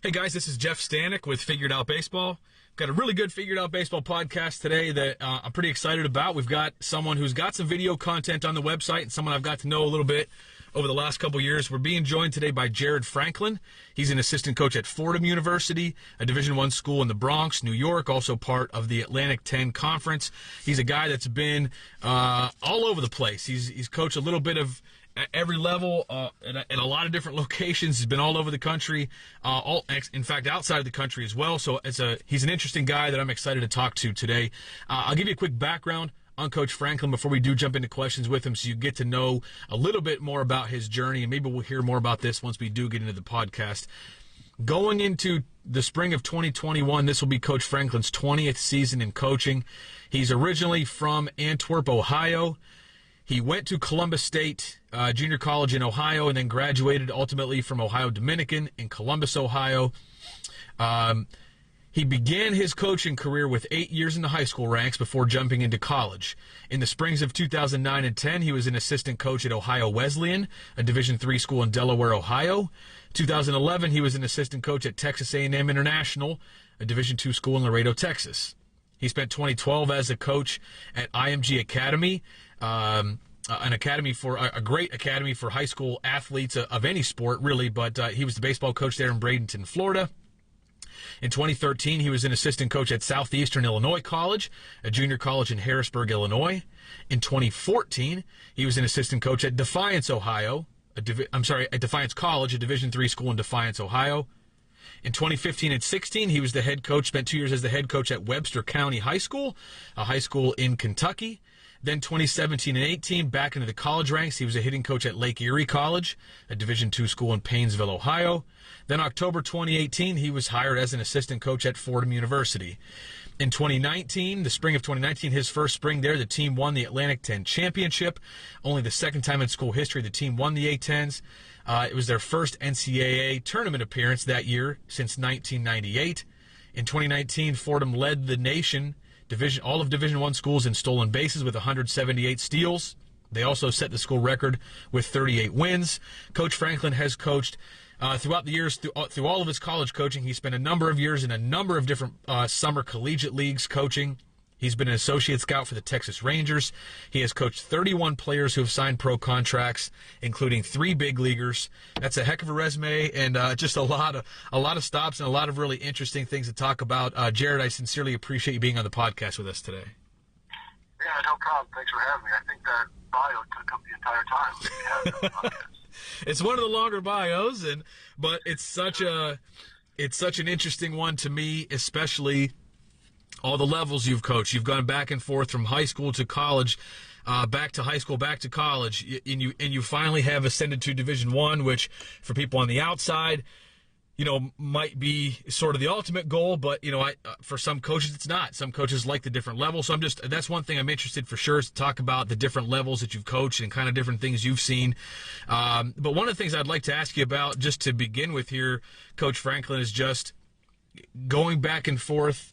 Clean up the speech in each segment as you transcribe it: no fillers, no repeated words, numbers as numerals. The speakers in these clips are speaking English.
Hey guys, this is Jeff Stanek with Figured Out Baseball. Got a really good Figured Out Baseball podcast today that I'm pretty excited about. We've got someone who's got some video content on the website and someone I've got to know a little bit over the last couple years. We're being joined today by Jared Franklin. He's an assistant coach at Fordham University, a Division I school in the Bronx, New York, also part of the Atlantic 10 Conference. He's a guy that's been all over the place. He's coached a little bit of at every level, at a lot of different locations. He's been all over the country, in fact, outside of the country as well. So he's an interesting guy that I'm excited to talk to today. I'll give you a quick background on Coach Franklin before we do jump into questions with him, so you get to know a little bit more about his journey, and maybe we'll hear more about this once we do get into the podcast. Going into the spring of 2021, this will be Coach Franklin's 20th season in coaching. He's originally from Antwerp, Ohio. He went to Columbus State Junior College in Ohio and then graduated ultimately from Ohio Dominican in Columbus, Ohio. He began his coaching career with 8 years in the high school ranks before jumping into college. In the springs of 2009 and 10, he was an assistant coach at Ohio Wesleyan, a Division III school in Delaware, Ohio. 2011, he was an assistant coach at Texas A&M International, a Division II school in Laredo, Texas. He spent 2012 as a coach at IMG Academy, a great academy for high school athletes of any sport, really, but he was the baseball coach there in Bradenton, Florida. In 2013, he was an assistant coach at Southeastern Illinois College, a junior college in Harrisburg, Illinois. In 2014, he was an assistant coach at Defiance, Ohio, at Defiance College, a Division III school in Defiance, Ohio. In 2015 and 16, he was the head coach, spent 2 years as the head coach at Webster County High School, a high school in Kentucky. Then 2017 and 18, back into the college ranks, he was a hitting coach at Lake Erie College, a Division II school in Painesville, Ohio. Then October 2018, he was hired as an assistant coach at Fordham University. In 2019, the spring of 2019, his first spring there, the team won the Atlantic 10 Championship. Only the second time in school history the team won the A-10s. It was their first NCAA tournament appearance that year since 1998. In 2019, Fordham led the nation, all of Division I schools in stolen bases with 178 steals. They also set the school record with 38 wins. Coach Franklin has coached throughout the years, through all of his college coaching. He spent a number of years in a number of different summer collegiate leagues coaching. He's been an associate scout for the Texas Rangers. He has coached 31 players who have signed pro contracts, including 3 big leaguers. That's a heck of a resume, and just a lot of stops and a lot of really interesting things to talk about. Jared, I sincerely appreciate you being on the podcast with us today. Yeah, no problem. Thanks for having me. I think that bio took up the entire time. It's one of the longer bios, but it's such an interesting one to me, especially all the levels you've coached. You've gone back and forth from high school to college, back to high school, back to college, and you finally have ascended to Division I, which for people on the outside, might be sort of the ultimate goal, but for some coaches it's not. Some coaches like the different levels. So that's one thing I'm interested for sure is to talk about the different levels that you've coached and kind of different things you've seen. But one of the things I'd like to ask you about, just to begin with here, Coach Franklin, is just going back and forth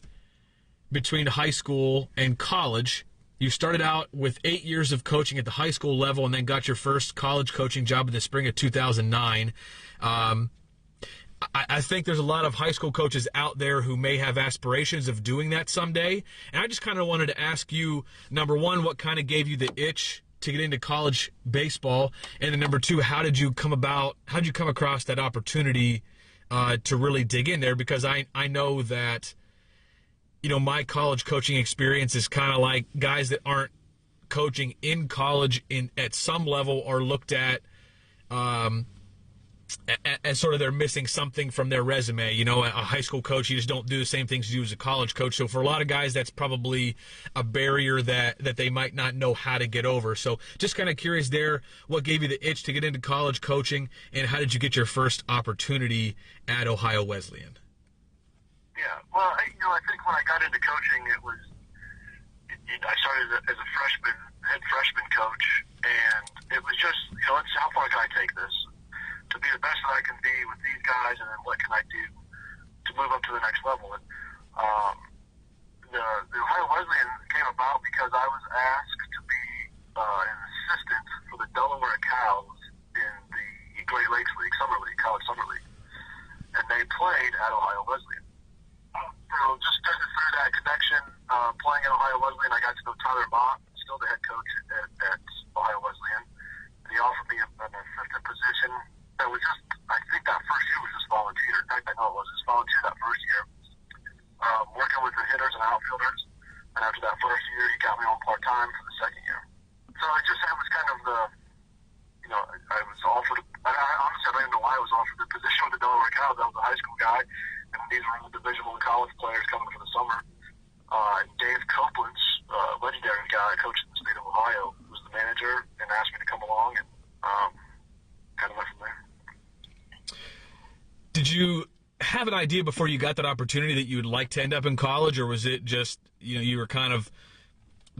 between high school and college. You started out with 8 years of coaching at the high school level and then got your first college coaching job in the spring of 2009. I think there's a lot of high school coaches out there who may have aspirations of doing that someday. And I just kind of wanted to ask you, number one, what kind of gave you the itch to get into college baseball? And then number two, how did you come across that opportunity to really dig in there? Because I know that, my college coaching experience is kind of like guys that aren't coaching in college at some level are looked at as sort of they're missing something from their resume. A high school coach, you just don't do the same things you do as a college coach. So for a lot of guys, that's probably a barrier that they might not know how to get over. So just kind of curious there, what gave you the itch to get into college coaching, and how did you get your first opportunity at Ohio Wesleyan? Yeah, well, I think when I got into coaching, I started as a head freshman coach, and it was just, how far can I take this? To be the best that I can be with these guys, and then what can I do to move up to the next level? And the Ohio Wesleyan came about because I was asked to be an assistant for the Delaware Cows in the Great Lakes League, College Summer League. And they played at Ohio Wesleyan. So just through that connection, playing at Ohio Wesleyan, I got to know Tyler Mott, still the head coach at Ohio Wesleyan. And he offered me an assistant position that was just, I think that first year was just volunteer. In fact, I know it was just volunteer that first year, working with the hitters and outfielders. And after that first year, he got me on part-time for the second year. So that was kind of I was offered, honestly, I don't even know why I was offered the position with the Delaware Cows. I was a high school guy, and these were all Division I college players coming for the summer. And Dave Copeland's legendary guy, coach in the state of Ohio, was the manager and asked me to come along, and kind of went from there. Did you have an idea before you got that opportunity that you would like to end up in college, or was it just, you were kind of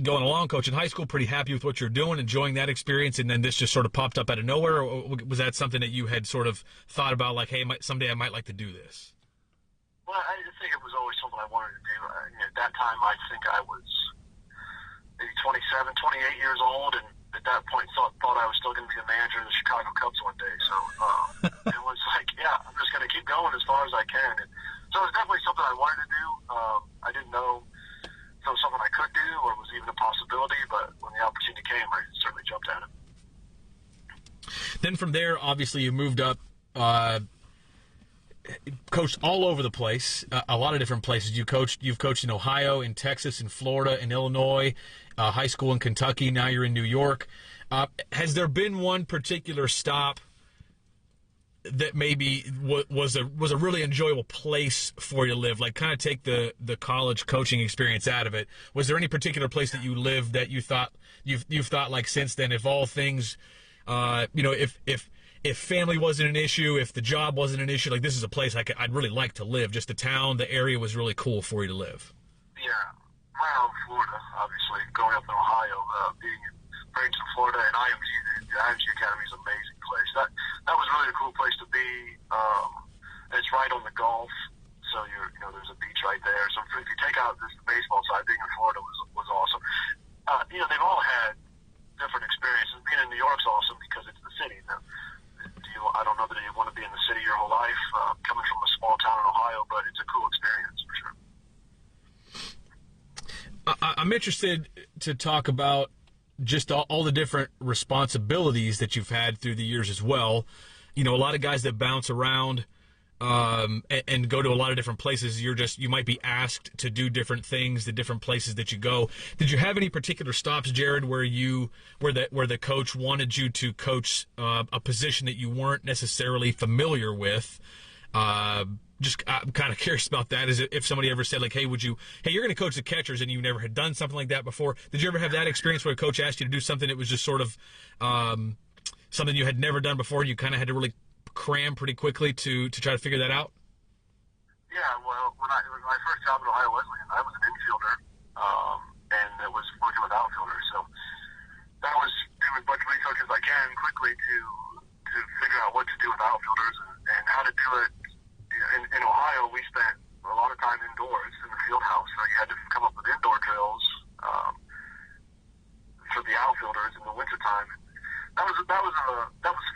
going along, coaching high school, pretty happy with what you're doing, enjoying that experience, and then this just sort of popped up out of nowhere? Or was that something that you had sort of thought about, like, hey, someday I might like to do this? Well, I think it was always something I wanted to do. At that time, I think I was maybe 27, 28 years old, and at that point thought I was still going to be a manager of the Chicago Cubs one day. So it was like, yeah, I'm just going to keep going as far as I can. And so it was definitely something I wanted to do. I didn't know if it was something I could do or was even a possibility, but when the opportunity came, I certainly jumped at it. Then from there, obviously, you moved up, coached all over the place, a lot of different places. You've coached in Ohio, in Texas, in Florida, in Illinois, high school in Kentucky. Now you're in New York. Has there been one particular stop that maybe was a really enjoyable place for you to live? Like, kind of take the college coaching experience out of it. Was there any particular place that you lived that you thought you've thought, like, since then, if all things, if family wasn't an issue, if the job wasn't an issue, like, this is a place I'd really like to live. Just the town, the area was really cool for you to live. Yeah, well, Florida, obviously, growing up in Ohio, being in Bradenton, Florida, and the IMG Academy is an amazing place. That was really a cool place to be. It's right on the Gulf, so there's a beach right there. So if you take out the baseball side, being in Florida was awesome. They've all had different experiences. Being in New York's awesome because it's the city. I don't know that you want to be in the city your whole life, coming from a small town in Ohio, but it's a cool experience for sure. I'm interested to talk about just all the different responsibilities that you've had through the years as well. A lot of guys that bounce around and go to a lot of different places, you might be asked to do different things, the different places that you go. Did you have any particular stops, Jared, where the coach wanted you to coach a position that you weren't necessarily familiar with? I'm kind of curious about that. Is if somebody ever said, like, hey, you're going to coach the catchers, and you never had done something like that before. Did you ever have that experience where a coach asked you to do something that was just sort of something you had never done before, and you kind of had to really cram pretty quickly to try to figure that out? Yeah, well, it was my first job at Ohio Wesleyan. I was an infielder, and it was working with outfielders. So that was doing as much research as I can quickly to figure out what to do with outfielders and how to do it. In Ohio, we spent a lot of time indoors in the field house, so you had to come up with indoor drills for the outfilders in the wintertime. That was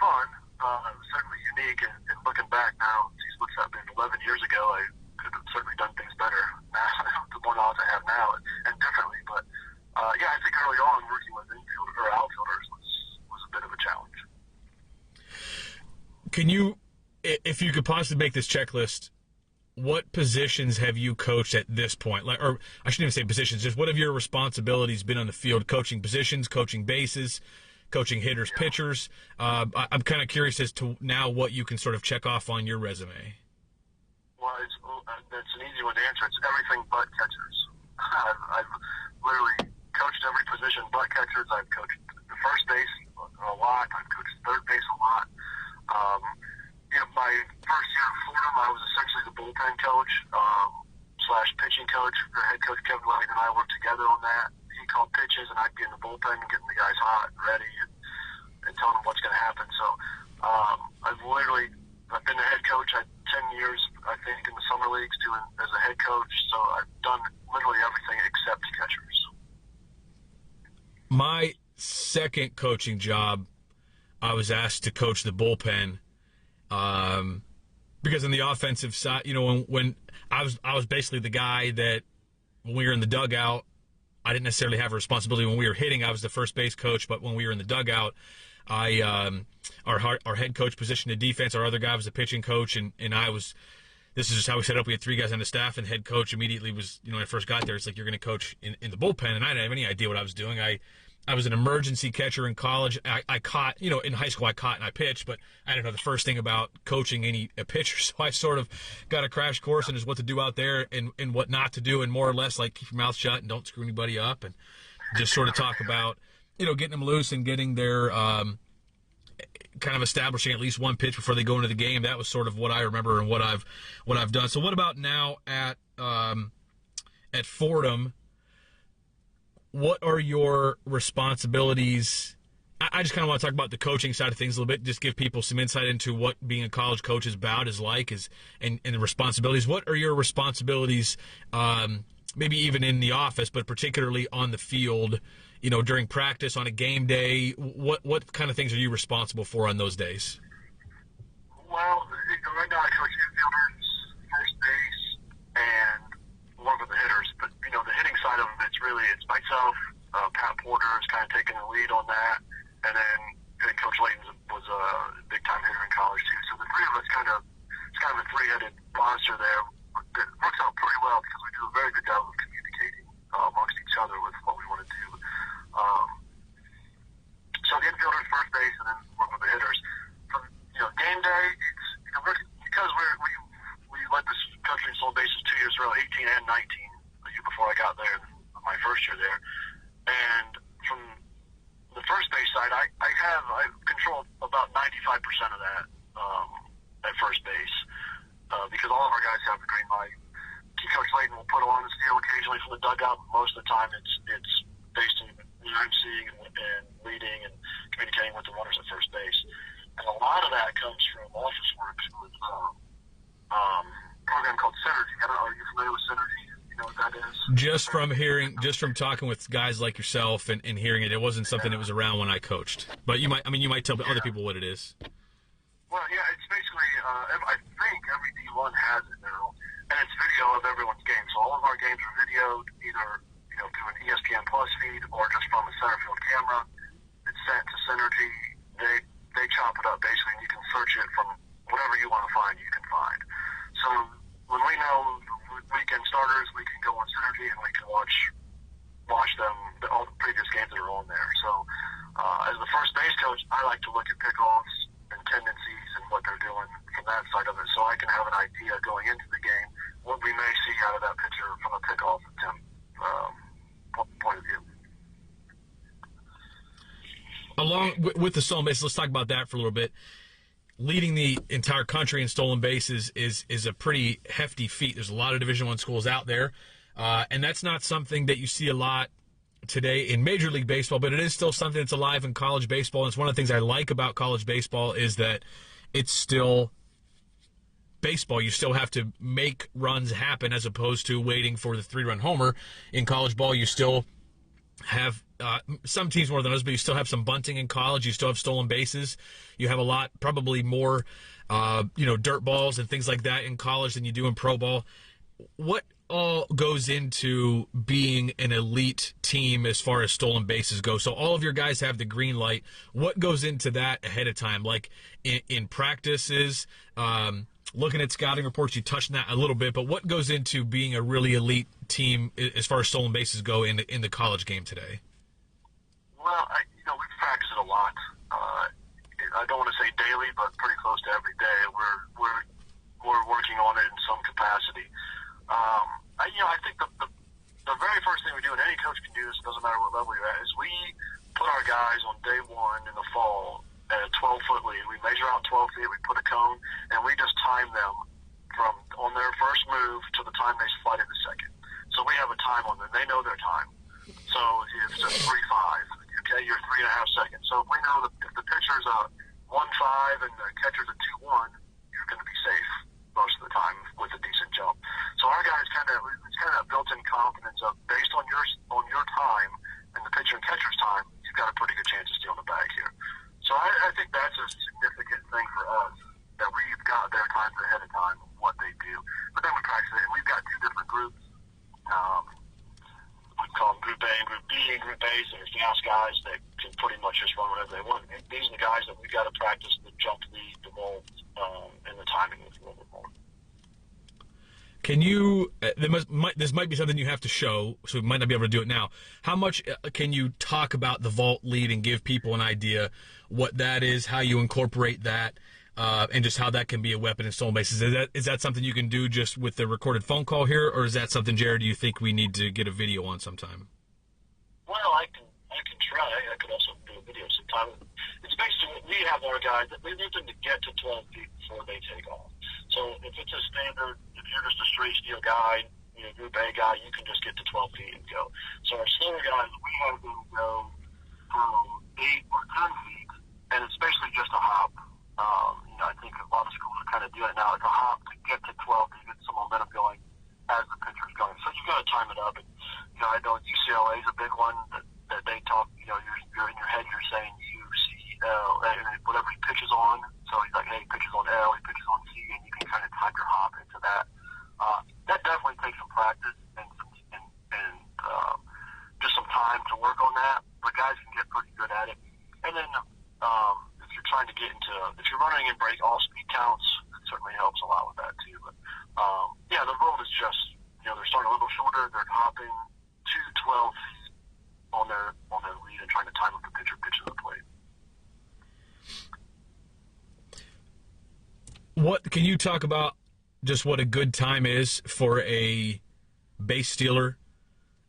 fun. It was certainly unique, and looking back now, geez, what's that been? 11 years ago, I could have certainly done things better now, the more knowledge I have now, and differently. But yeah, I think early on, working with outfielders was a bit of a challenge. Can you, if you could possibly make this checklist, what positions have you coached at this point? Or I shouldn't even say positions, just what have your responsibilities been on the field? Coaching positions, coaching bases, coaching hitters, pitchers. I'm kind of curious as to now what you can sort of check off on your resume. Well, that's an easy one to answer. It's everything but catchers. I've literally coached every position but catchers. I've coached the first base a lot. I've coached third base a lot. My first year at Fordham, I was essentially the bullpen coach / pitching coach. The head coach Kevin Wesleyan and I worked together on that. He called pitches, and I'd be in the bullpen and getting the guys hot and ready and telling them what's going to happen. So I've been a head coach. I had 10 years, I think, in the summer leagues as a head coach. So I've done literally everything except catchers. My second coaching job, I was asked to coach the bullpen. Because on the offensive side, when I was basically the guy that when we were in the dugout, I didn't necessarily have a responsibility. When we were hitting, I was the first base coach, but when we were in the dugout, our head coach positioned the defense, our other guy was the pitching coach, and I was. This is just how we set up. We had 3 guys on the staff, and the head coach immediately was, when I first got there, it's like, you're going to coach in the bullpen, and I didn't have any idea what I was doing. I was an emergency catcher in college. I caught, in high school I caught and I pitched, but I didn't know the first thing about coaching a pitcher, so I sort of got a crash course in just what to do out there and what not to do, and more or less like keep your mouth shut and don't screw anybody up, and just sort of talk about, getting them loose and getting their kind of establishing at least one pitch before they go into the game. That was sort of what I remember and what I've done. So what about now at Fordham? What are your responsibilities? I just kind of want to talk about the coaching side of things a little bit, just give people some insight into what being a college coach is about, and the responsibilities. What are your responsibilities, maybe even in the office, but particularly on the field, during practice, on a game day? What kind of things are you responsible for on those days? Well, right now I coach infielders, first base, and work with the hitters. But, the hitting side of it, it's myself. Pat Porter is kind of taking the lead on that. And then Coach Layton was a big-time hitter in college, too. So the 3 of us it's kind of a 3-headed monster there. It works out pretty well because we do a very good job of communicating amongst each other with what we want to do. So the infielders, first base, and then work with the hitters. From game day, it's because we led this country in stolen bases 2 years in a row, 18 and 19, the year before I got there, my first year there. And from the first base side, I control about 95% of that at first base because all of our guys have the green light. Coach Layton will put on the steel occasionally from the dugout. Most of the time, it's based on what I'm seeing and leading and communicating with the runners at first base. And a lot of that comes from office work with a program called Synergy. I don't know, are you familiar with Synergy? You know what that is? Just from talking with guys like yourself and hearing it wasn't something that was around when I coached. But you might tell other people what it is. Well, yeah, it's basically, I think every D1 has it now, and it's video of everyone's game. So all of our games are videoed either, through an ESPN Plus feed or just from a center field camera. It's sent to Synergy. They chop it up basically, and you can search it from whatever you want to find, you can find. So when we know weekend starters, we can go on Synergy and we can watch them, all the previous games that are on there. So as the first base coach, I like to look at pickoffs and tendencies and what they're doing from that side of it, so I can have an idea going into the game what we may see out of that pitcher from a pickoff attempt point of view. Along with the stolen bases, let's talk about that for a little bit. Leading the entire country in stolen bases is a pretty hefty feat. There's a lot of Division I schools out there, and that's not something that you see a lot today in Major League Baseball, but it is still something that's alive in college baseball. And it's one of the things I like about college baseball is that it's still baseball. You still have to make runs happen as opposed to waiting for the 3-run homer. In college ball, you still have some teams more than others, but you still have some bunting in college. You still have stolen bases. You have a lot, probably more, dirt balls and things like that in college than you do in pro ball. What all goes into being an elite team as far as stolen bases go? So all of your guys have the green light. What goes into that ahead of time? Like in practices, looking at scouting reports, you touched on that a little bit, but what goes into being a really elite team as far as stolen bases go in the college game today? Well, we practice it a lot. I don't want to say daily, but pretty close to every day. We're working on it in some capacity. I think the very first thing we do, and any coach can do this, doesn't matter what level you're at, is we put our guys on day one in the fall at a 12-foot lead. We measure out 12 feet, we put a cone, and we just time them from on their first move to the time they slide into second. So we have a time on them. They know their time. So if it's a 3-5, okay, you're 3.5 seconds. So if we know that if the pitcher's a 1-5 and the catcher's a 2-1, you're going to be safe most of the time with a decent jump. So our guys it's kind of built-in confidence of based on your time and the pitcher and catcher's time, you've got a pretty good chance of stealing the bag here. So I think that's a significant thing for us, that we've got their times ahead of time. practice it. And we've got two different groups. We call them Group A and Group B. And Group A is their fast guys that can pretty much just run whatever they want. These are the guys that we've got to practice the jump lead, the vault, and the timing with a little bit more. Can you? This might be something you have to show, so we might not be able to do it now. How much can you talk about the vault lead and give people an idea what that is, how you incorporate that, and just how that can be a weapon in stolen bases? Is that something you can do just with the recorded phone call here, or is that something, Jared, you think we need to get a video on sometime? Well, I can try. I could also do a video sometime. It's basically we have our guys that we need them to get to 12 feet before they take off. So if it's a standard, if you're just a straight steel guy, Group A guy, you can just get to 12 feet and go. So our slower guys, we have them go from 8 or 10 feet, and it's basically just a hop. I think a lot of schools are kind of doing it now. It's a hop to get to 12 to get some momentum going as the pitcher's going. So you've got to time it up. And, I know UCLA is a big one that they talk, you're in your head, you're saying UCL, and whatever he pitches on. So he's like, hey, he pitches on L, he pitches on C, and you can kind of time your hop into that. That definitely takes some practice and just some time to work on that. But guys can get pretty good at it. And then if you're trying to get if you're running in break all speed counts, it certainly helps a lot with that too. But the road is just, they're starting a little shorter, they're hopping to 12 feet on their lead and trying to time up the pitcher pitching the plate. What can you talk about? Just what a good time is for a base stealer,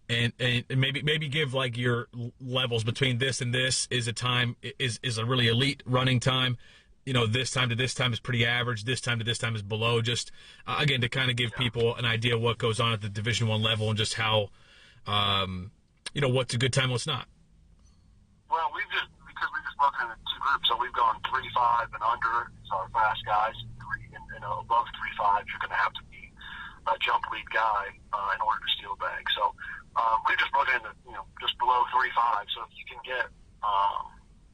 and maybe give like your levels between this and this is a really elite running time. This time to this time is pretty average. This time to this time is below. Just again to kind of give people an idea of what goes on at the Division I level and just how what's a good time, what's not. Well, because we've just broken into two groups, so we've gone 3.5 and under. So our fast guys. Above 3.5, you're going to have to be a jump lead guy in order to steal a bag. So we just brought in just below 3.5. So if you can get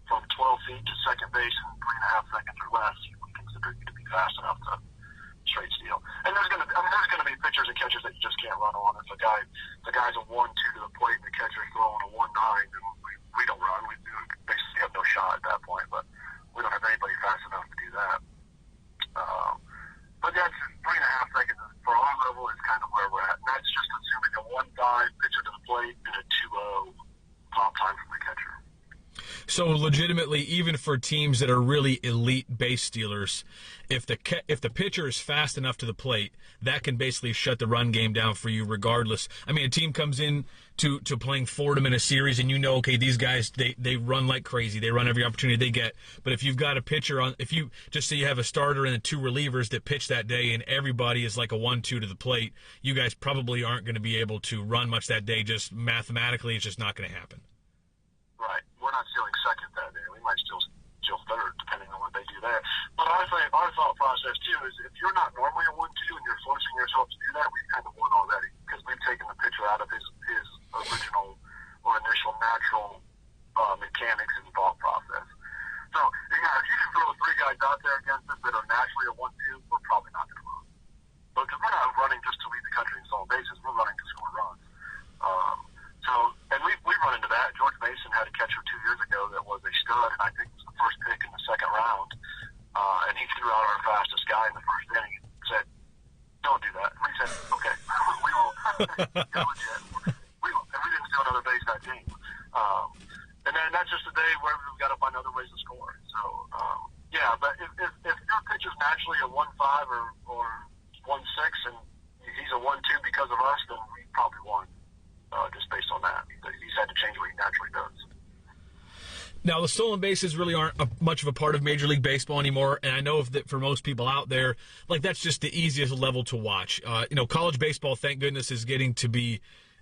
from 12 feet to second base in 3.5 seconds or less, we consider you to be fast enough to straight steal. And there's going to be pitchers and catchers that you just can't run on. If the guy's a 1-2 to the plate and the catcher's throwing a 1-9, then we don't run. We basically have no shot at that point. But we don't have anybody fast enough to do that. But that's 3.5 seconds for our level is kind of where we're at. And that's just assuming a 1-5 pitcher to the plate and a 2-0 pop time from the catcher. So legitimately, even for teams that are really elite base stealers, if the pitcher is fast enough to the plate, that can basically shut the run game down for you regardless. I mean, a team comes in to playing Fordham in a series, and okay, these guys, they run like crazy. They run every opportunity they get. But if you've got a pitcher if you just say you have a starter and 2 relievers that pitch that day and everybody is like a 1-2 to the plate, you guys probably aren't going to be able to run much that day. Just mathematically, it's just not going to happen. Right. We're not stealing second that day. We might steal third, depending on what they do there. But honestly, our thought process, too, is if you're not normally a 1-2 and you're forcing yourself to do that, we've kind of won already because we've taken the pitcher out of his original or initial natural mechanics and thought process. So, if you can throw 3 guys out there against us that are naturally a 1-2, we're probably not going to run. But because we're not running just to lead the country in stolen bases, we're running to score runs. And we run into that. George Mason had a catcher 2 years ago that was a stud, and I think it was the first pick in the second round. And he threw out our fastest guy in the first inning and said, "Don't do that." And we said, "Okay, we will." We will. And we didn't steal another base that game. And then that's just a day where we've got to find other ways to score. So, but if your pitcher's naturally a 1-5 or 1-6, and he's a 1-2 because of us, then we probably won. Just based on that. He's had to change what he naturally does. Now, the stolen bases really aren't much of a part of Major League Baseball anymore, and I know that for most people out there, like that's just the easiest level to watch. College baseball, thank goodness, is getting to be.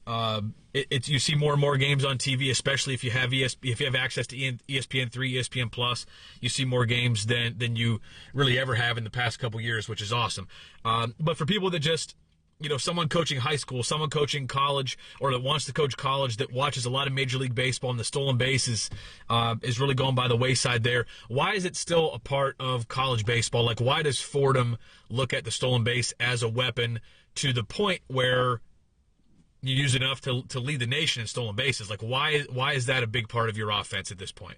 You see more and more games on TV, especially if you have if you have access to ESPN3, ESPN Plus. You see more games than you really ever have in the past couple years, which is awesome. But for people that just someone coaching high school, someone coaching college, or that wants to coach college that watches a lot of Major League Baseball and the stolen bases is really going by the wayside there. Why is it still a part of college baseball? Like, why does Fordham look at the stolen base as a weapon to the point where you use it enough to lead the nation in stolen bases. Like, why is that a big part of your offense at this point?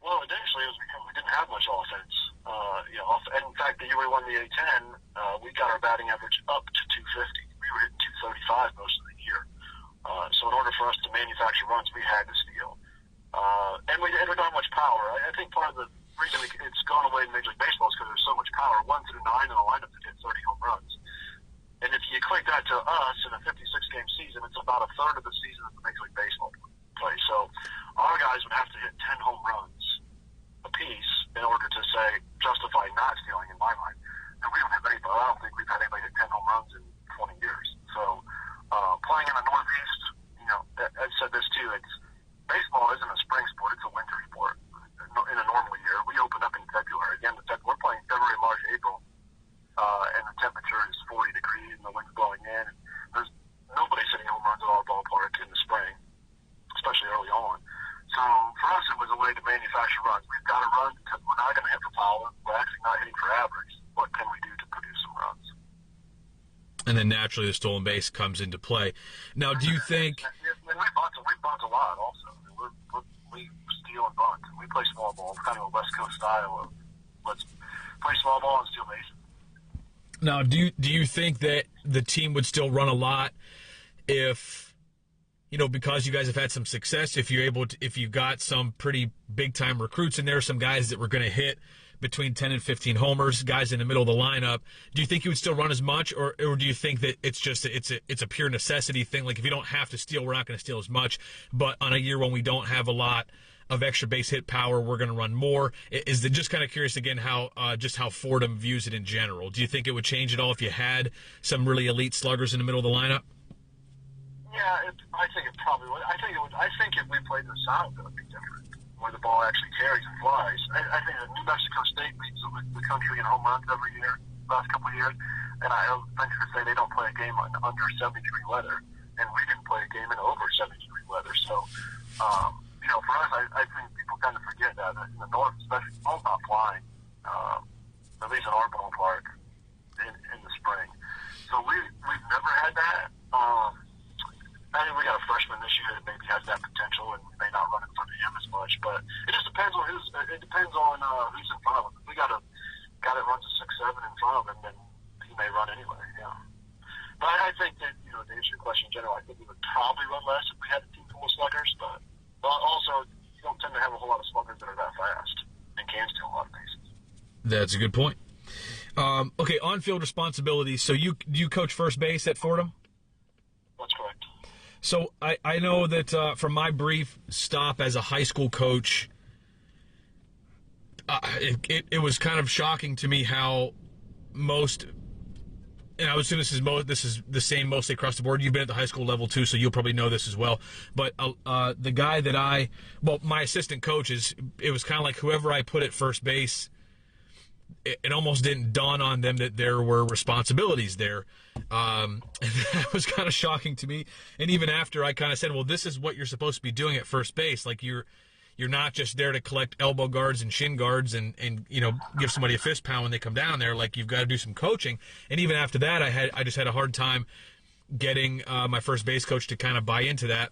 Well, initially it was because we didn't have much offense. And in fact, the year we won the A10, we got our batting average up to 250. We were hitting 235 most of the year. So in order for us to manufacture runs, we had to steal. And we don't have much power. I think part of the reason it's gone away in Major League Baseball is because there's so much power. 1 through 9 in the lineup to hit 30 home runs. And if you equate that to us in a 56-game season, it's about a third of the season that the Major League Baseball plays. So our guys would have to hit 10 home runs apiece in order to justify not stealing, in my mind. And we don't have anybody. I don't think we've had anybody hit 10 home runs in 20 years. So playing in the Northeast, I've said this too. Baseball isn't a spring sport; it's a winter sport. In a normal year, we open up in February. Again, we're playing February, March, April, and the temperature is 40 degrees and the wind's blowing in. And there's nobody hitting home runs at our ballpark in the spring, especially early on. So for us, it was a way to manufacture runs. We've got to run because we're not going to hit for power. We're actually not hitting for average. What can we do to produce some runs? And then naturally the stolen base comes into play. Now, do you think... And we bunt a lot also. We steal and bunt. We play small ball, kind of a West Coast style of let's play small ball and steal bases. Now, do you think that the team would still run a lot if, because you guys have had some success, if you got some pretty big-time recruits in there, some guys that were going to hit between 10 and 15 homers, guys in the middle of the lineup, do you think you would still run as much, or do you think that it's a pure necessity thing? Like, if you don't have to steal, we're not going to steal as much, but on a year when we don't have a lot of extra base hit power, we're going to run more? Is it just kind of curious again how Fordham views it in general? Do you think it would change at all if you had some really elite sluggers in the middle of the lineup? Yeah, I think it probably would. I think if we played in the South, it would be different, where the ball actually carries and flies. I think that New Mexico State leads the country in home runs every year, last couple of years, and I venture to say they don't play a game under 70-degree weather, and we didn't play a game in over 70-degree weather. So, for us, I think people kind of forget that in the North, especially, the ball's not flying, at least in our ballpark, in the spring. So we've never had that. I think we got a freshman this year that maybe has that potential, and we may not run in front of him as much. But it just depends on who's in front of him. If we got a guy that runs a 6-7 in front of him, then he may run anyway. Yeah. But I think that to answer your question in general, I think we would probably run less if we had a team full of sluggers. But also, you don't tend to have a whole lot of sluggers that are that fast and can steal a lot of bases. That's a good point. Okay, on-field responsibilities. So you coach first base at Fordham? That's correct. So I know that from my brief stop as a high school coach, it was kind of shocking to me how most, and I would assume this is the same mostly across the board. You've been at the high school level too, so you'll probably know this as well. But the guy that my assistant coach it was kind of like whoever I put at first base, it almost didn't dawn on them that there were responsibilities there. And that was kind of shocking to me. And even after I kind of said, well, this is what you're supposed to be doing at first base. Like you're not just there to collect elbow guards and shin guards and give somebody a fist pound when they come down there. Like you've got to do some coaching. And even after that, I just had a hard time getting my first base coach to kind of buy into that.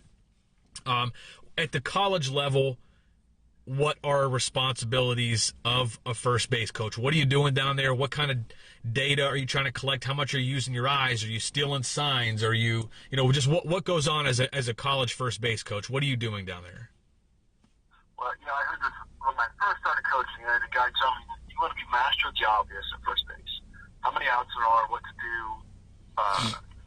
At the college level, what are responsibilities of a first base coach? What are you doing down there? What kind of data are you trying to collect? How much are you using your eyes? Are you stealing signs? Are you, just what goes on as a college first base coach? What are you doing down there? Well, I heard this when I first started coaching. I had a guy tell me that you want to be master of the obvious at first base. How many outs there are, what to do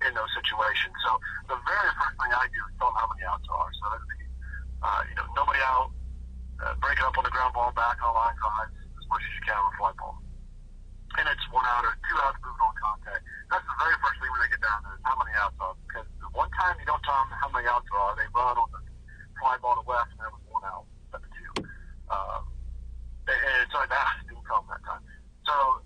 in those situations. So the very first thing I do is tell them how many outs there are. So that'd be, nobody out. Break it up on the ground ball, back on line drives as much as you can on a fly ball. And it's 1 out or 2 outs moving on contact. That's the very first thing when they get down there is how many outs are. Because the one time you don't tell them how many outs there are, they run on the fly ball to left and there was 1 out at the 2. And it's like, didn't tell them that time. So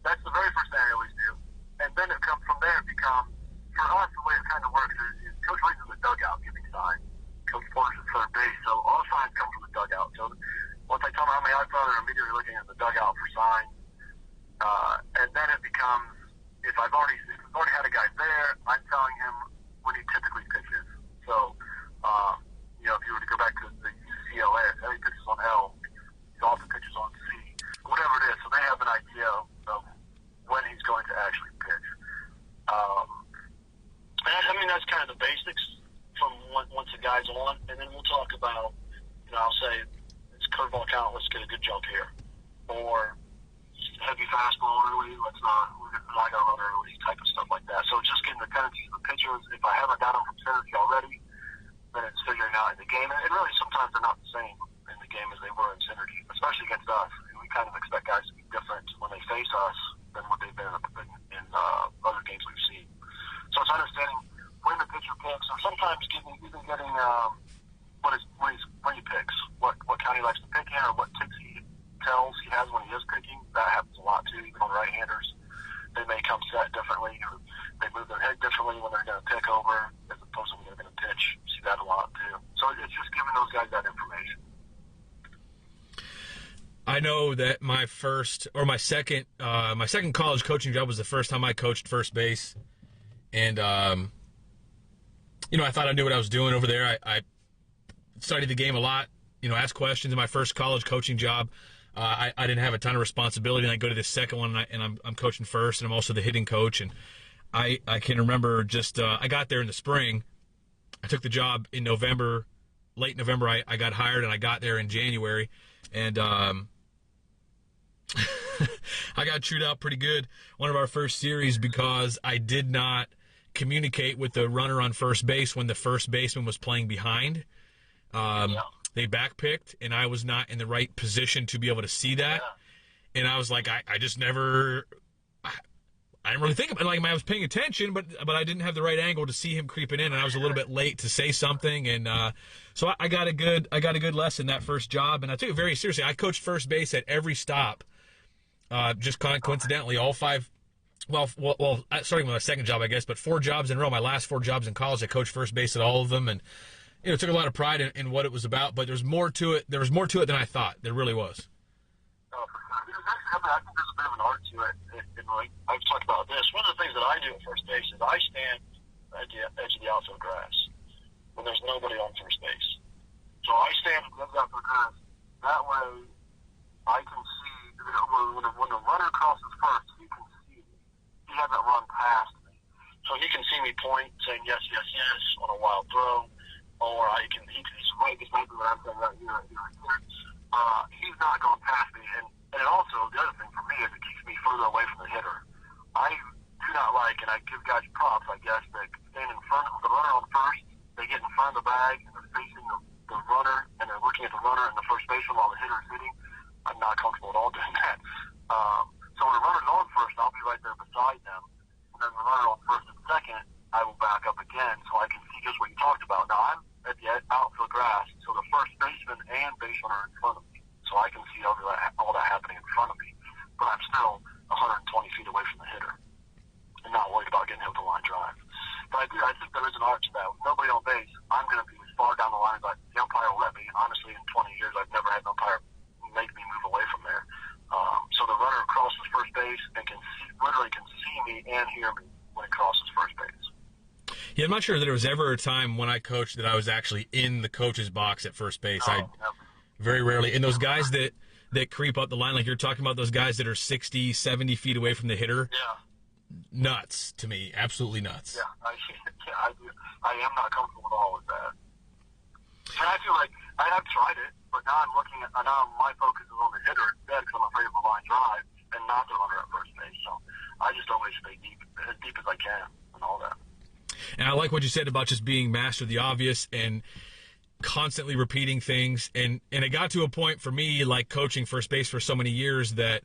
that's the very first thing I always do. And then it comes from there, it becomes, for us, the way it kind of works is Coach White's in the dugout giving signs. Coach Porter's at third base, so all the signs come from the dugout. So once I tell them how many outs are, they're immediately looking at the dugout for signs. And then it becomes, if kind of basics from once the guy's on, and then we'll talk about, I'll say, it's curveball count, let's get a good jump here. Or heavy fastball early, we're not going to run early, type of stuff like that. So just getting the tendencies of the pitchers. If I haven't got them from synergy already, then it's figuring out in the game. And really, sometimes they're not the same in the game as they were in synergy, especially against us. We kind of expect guys to be different when they face us than what they've been in other games we've seen. So it's understanding when the pitcher picks, or sometimes even getting when he picks, what count he likes to pick in, or what ticks he tells he has when he is picking. That happens a lot too, even on right-handers. They may come set differently, or they move their head differently when they're going to pick over as opposed to when they're going to pitch. You see that a lot too. So it's just giving those guys that information. I know that my second college coaching job was the first time I coached first base, and I thought I knew what I was doing over there. I studied the game a lot, asked questions. In my first college coaching job, I didn't have a ton of responsibility, and I go to this second one, and I'm coaching first, and I'm also the hitting coach. And I can remember I got there in the spring. I took the job in November, late November. I got hired, and I got there in January, and I got chewed out pretty good one of our first series because I did not communicate with the runner on first base when the first baseman was playing behind. They backpicked, and I was not in the right position to be able to see that. Yeah. And I was like, I just never – I didn't really think about it. Like, I was paying attention, but I didn't have the right angle to see him creeping in, and I was a little bit late to say something. And so I got a good lesson that first job, and I took it very seriously. I coached first base at every stop, just kind of coincidentally, all five – well, starting with my second job, I guess, but 4 jobs in a row. My last 4 jobs in college, I coached first base at all of them, and took a lot of pride in what it was about. But there's more to it. There was more to it than I thought. There really was. Oh, for sure. I think there's a bit of an art to it. I've talked about this. One of the things that I do at first base is I stand at the edge of the outfield grass when there's nobody on first base. So I stand at the edge of the outfield grass. That way, I can see when the runner crosses first, he can see me. He hasn't run past me, so he can see me point, saying yes, yes, yes on a wild throw. Or he's right beside me when I'm saying right here. He's not going past me. And also, the other thing for me is it keeps me further away from the hitter. I do not like, and I give guys props, I guess, that stand in front of the runner on first, they get in front of the bag, and they're facing the runner, and they're looking at the runner and the first baseman while the hitter is hitting. I'm not comfortable at all doing that. So when the runner's on first, I'll be right there beside them. And then the runner on first and second, I will back up again so I can see just what you talked about. Now, I'm at the outfield grass, so the first baseman and baseman are in front of me, so I can see all that happening in front of me. But I'm still 120 feet away from the hitter and not worried about getting hit with a line drive. But I think there is an art to that. With nobody on base, I'm going to be as far down the line as the umpire will let me. Honestly, in 20 years, I've never had an umpire make me move away from there. So the runner crosses first base and literally can see me and hear me when it crosses first base. Yeah, I'm not sure that there was ever a time when I coached that I was actually in the coach's box at first base. Very rarely. And those guys that creep up the line, like you're talking about, those guys that are 60, 70 feet away from the hitter, nuts to me. Absolutely nuts. Yeah, I do. I am not comfortable at all with that. And I feel like I have tried it, but now my focus is on the hitter instead because I'm afraid of a line drive and not the runner at first base. So I just always stay as deep as I can and all that. And I like what you said about just being master of the obvious and constantly repeating things. And it got to a point for me, like coaching first base for so many years, that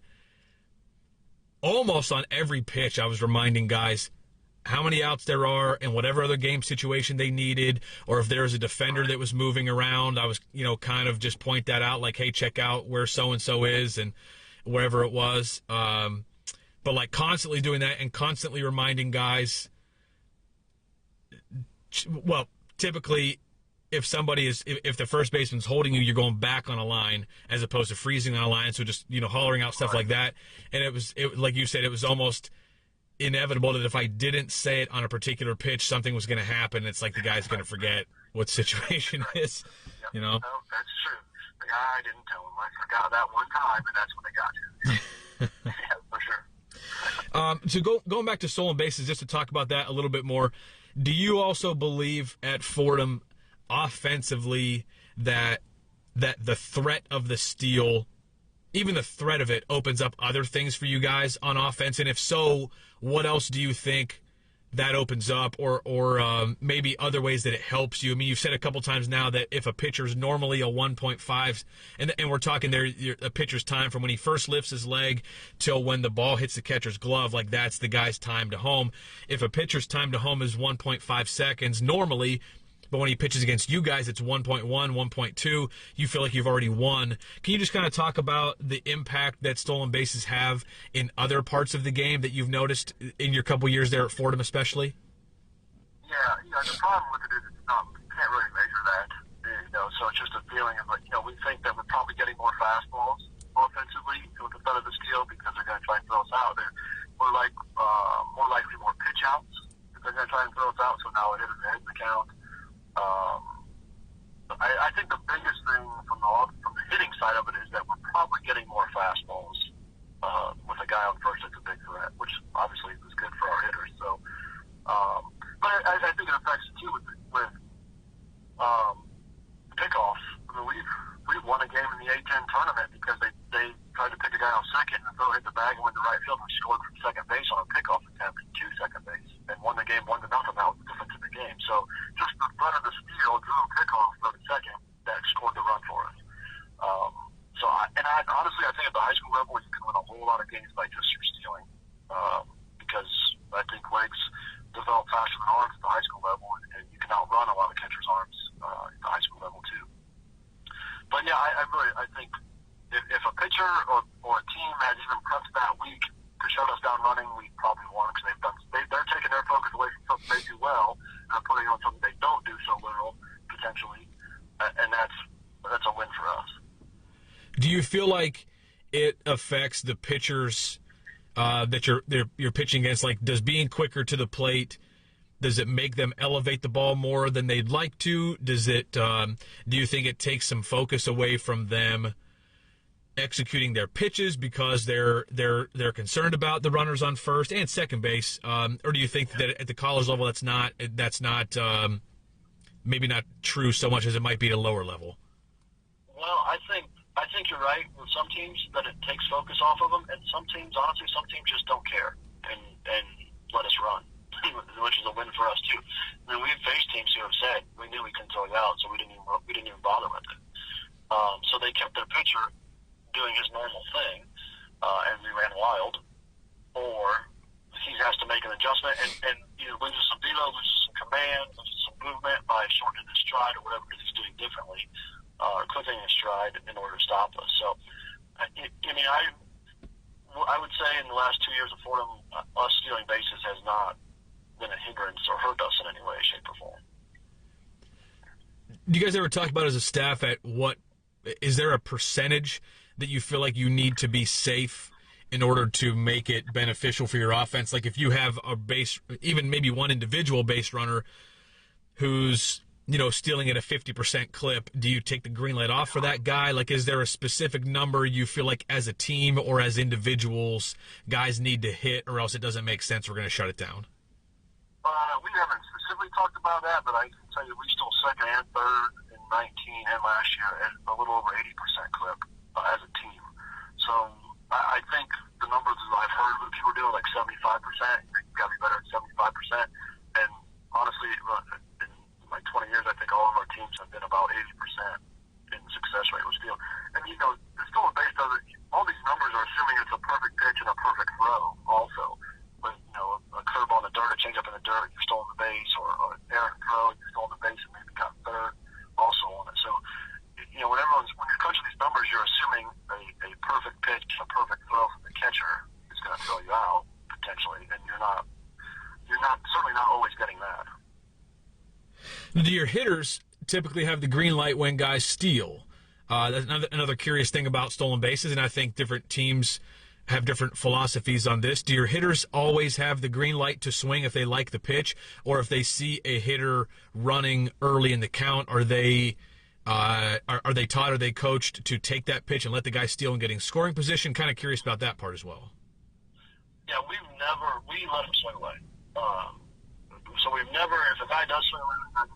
almost on every pitch I was reminding guys how many outs there are and whatever other game situation they needed, or if there was a defender that was moving around, I was, kind of just point that out, like, hey, check out where so-and-so is and wherever it was. But like constantly doing that and constantly reminding guys. Well, typically, if the first baseman's holding you, you're going back on a line as opposed to freezing on a line. So just, hollering out stuff like that. And it was like you said, it was almost inevitable that if I didn't say it on a particular pitch, something was going to happen. It's like the guy's going to forget what the situation is, Yep. No, that's true. The guy, I didn't tell him. I forgot that one time, and that's when they got you. Yeah, for sure. So going back to stolen bases, just to talk about that a little bit more, do you also believe at Fordham offensively that the threat of the steal, even the threat of it, opens up other things for you guys on offense? And if so, what else do you think that opens up, or maybe other ways that it helps you? I mean, you've said a couple times now that if a pitcher's normally a 1.5, and we're talking there a pitcher's time from when he first lifts his leg till when the ball hits the catcher's glove, like that's the guy's time to home. If a pitcher's time to home is 1.5 seconds normally, but when he pitches against you guys, it's 1.1, 1.2. You feel like you've already won. Can you just kind of talk about the impact that stolen bases have in other parts of the game that you've noticed in your couple years there at Fordham especially? Yeah, the problem with it is you can't really measure that. So it's just a feeling of we think that we're probably getting more fastballs offensively with the threat of the steal because they're going to try and throw us out. We're more likely more pitch outs if they're going to try and throw us out. So now it is the count. I think the biggest thing from the hitting side of it is that we're probably getting more fastballs with a guy on first that's a big threat, which obviously is good for our hitters. So, but I think it affects it too with pickoffs. I mean, we've won a game in the A10 tournament because they tried to pick a guy off second and throw hit the bag and went to right field and scored from second base on a pickoff attempt to second base and won the game 1-0. That was the difference in the game. So just the front of the steal drew a pickoff for the second that scored the run for us. Honestly, I think at the high school level you can win a whole lot of games by just your stealing because I think legs develop faster than arms at the high school level, and you can outrun a lot of catchers' arms at the high school level too. But yeah, I think if a pitcher or a team has even prepped that week to shut us down running, we probably won because they're taking their focus away from something they do well and putting on something they don't do so well potentially, and that's a win for us. Do you feel like it affects the pitchers that you're pitching against? Like, does being quicker to the plate, does it make them elevate the ball more than they'd like to? Does it? Do you think it takes some focus away from them executing their pitches because they're concerned about the runners on first and second base, or do you think that at the college level that's not maybe not true so much as it might be at a lower level? Well, I think you're right with some teams that it takes focus off of them, and some teams just don't care and let us run, which is a win for us too. I mean, we've faced teams who have said we knew we couldn't throw you out, so we didn't even bother with it. So they kept their pitcher doing his normal thing, and we ran wild, or he has to make an adjustment and either loses some velo, loses some command, loses some movement by shortening his stride or whatever it is he's doing differently, or clipping his stride in order to stop us. So, I would say in the last 2 years of Fordham, us stealing bases has not been a hindrance or hurt us in any way, shape, or form. Do you guys ever talk about as a staff is there a percentage that you feel like you need to be safe in order to make it beneficial for your offense? Like if you have a base, even maybe one individual base runner who's, stealing at a 50% clip, do you take the green light off for that guy? Like, is there a specific number you feel like as a team or as individuals guys need to hit, or else it doesn't make sense, we're going to shut it down? We haven't specifically talked about that, but I can tell you we stole second and third in 19 and last year at a little over 80% clip as a team. So I think the numbers I've heard that people are doing like 75%. You've got to be better at 75%. And honestly, in like 20 years, I think all of our teams have been about 80% in success rate with steal. And it's still based on all these numbers are assuming it's a perfect pitch and a perfect throw also. With a curve on the dirt, a changeup in the dirt, you're stolen the base, or an errant throw, you're stolen the base and maybe got third also on it. So when you're coaching these numbers, you're assuming a perfect pitch, a perfect throw from the catcher is going to throw you out potentially, and you're certainly not always getting that. Do your hitters typically have the green light when guys steal? That's another curious thing about stolen bases, and I think different teams have different philosophies on this. Do your hitters always have the green light to swing if they like the pitch, or if they see a hitter running early in the count, are they taught, are they coached to take that pitch and let the guy steal and get in scoring position? Kind of curious about that part as well. Yeah, we let him swing away. So we've never, if a guy does swing away, that's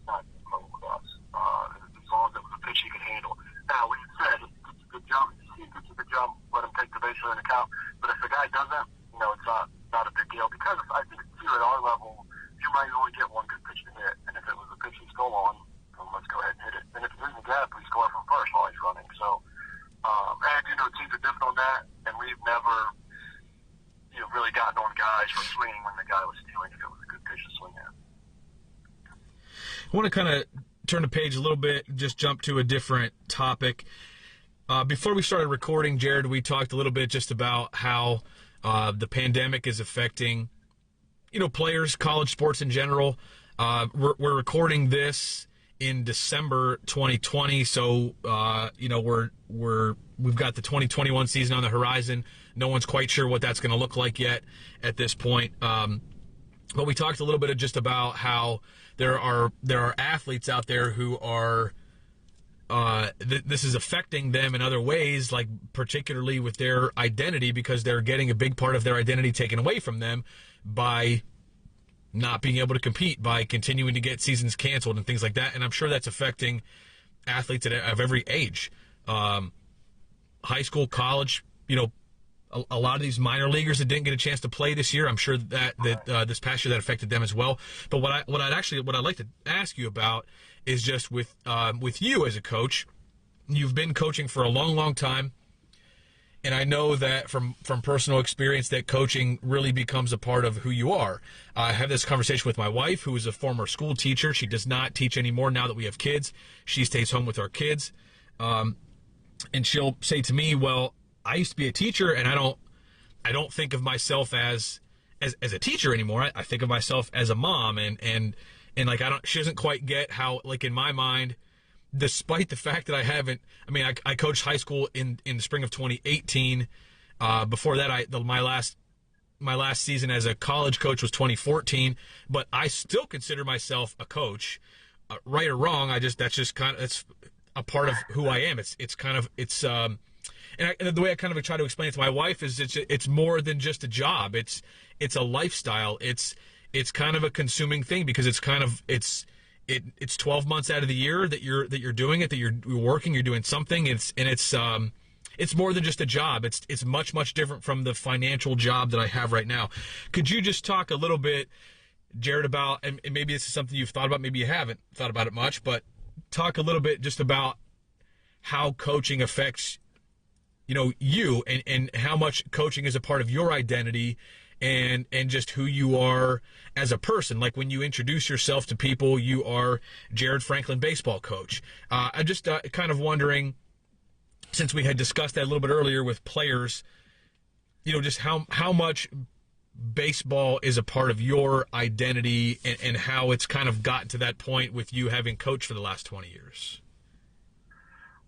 not a problem with us. As long as it was a pitch he could handle. Now, we said if it's a good jump, if he gets a good jump, let him take the base into account. But if the guy doesn't, it's not a big deal. Because I think here at our level, you might only get one good pitch to hit. And if it was a pitch he's go on, then let's go ahead and hit it. And if it's in the gap, we score from first while he's running. So, and teams are different on that. And we've never, really gotten on guys for swinging when the guy was stealing if it was a good pitch to swing at. I want to kind of turn the page a little bit, just jump to a different topic. Before we started recording, Jared, we talked a little bit just about how the pandemic is affecting, players, college sports in general. We're recording this in December 2020, so we've got the 2021 season on the horizon. No one's quite sure what that's going to look like yet at this point. But we talked a little bit just about how there are athletes out there who are this is affecting them in other ways, like particularly with their identity, because they're getting a big part of their identity taken away from them by not being able to compete, by continuing to get seasons canceled and things like that. And I'm sure that's affecting athletes of every age, high school, college, a lot of these minor leaguers that didn't get a chance to play this year. I'm sure that this past year that affected them as well. But what I'd like to ask you about is just with you as a coach. You've been coaching for a long, long time, and I know that from personal experience that coaching really becomes a part of who you are. I have this conversation with my wife, who is a former school teacher. She does not teach anymore now that we have kids. She stays home with our kids, and she'll say to me, "Well, I used to be a teacher, and I don't think of myself as a teacher anymore. I think of myself as a mom, and like she doesn't quite get how, like, in my mind, despite the fact that I coached high school in the spring of 2018. Before that, my last season as a college coach was 2014, but I still consider myself a coach, right or wrong. That's a part of who I am. And the way I kind of try to explain it to my wife is it's more than just a job. It's a lifestyle. It's kind of a consuming thing, because it's 12 months out of the year that you're doing it, that you're working, you're doing something. It's more than just a job. It's much, much different from the financial job that I have right now. Could you just talk a little bit, Jared, about, and maybe this is something you've thought about, maybe you haven't thought about it much, but talk a little bit just about how coaching affects you, and how much coaching is a part of your identity, and just who you are as a person. Like, when you introduce yourself to people, you are Jared Franklin, baseball coach. I'm just kind of wondering, since we had discussed that a little bit earlier with players, just how much baseball is a part of your identity, and how it's kind of gotten to that point with you having coached for the last 20 years.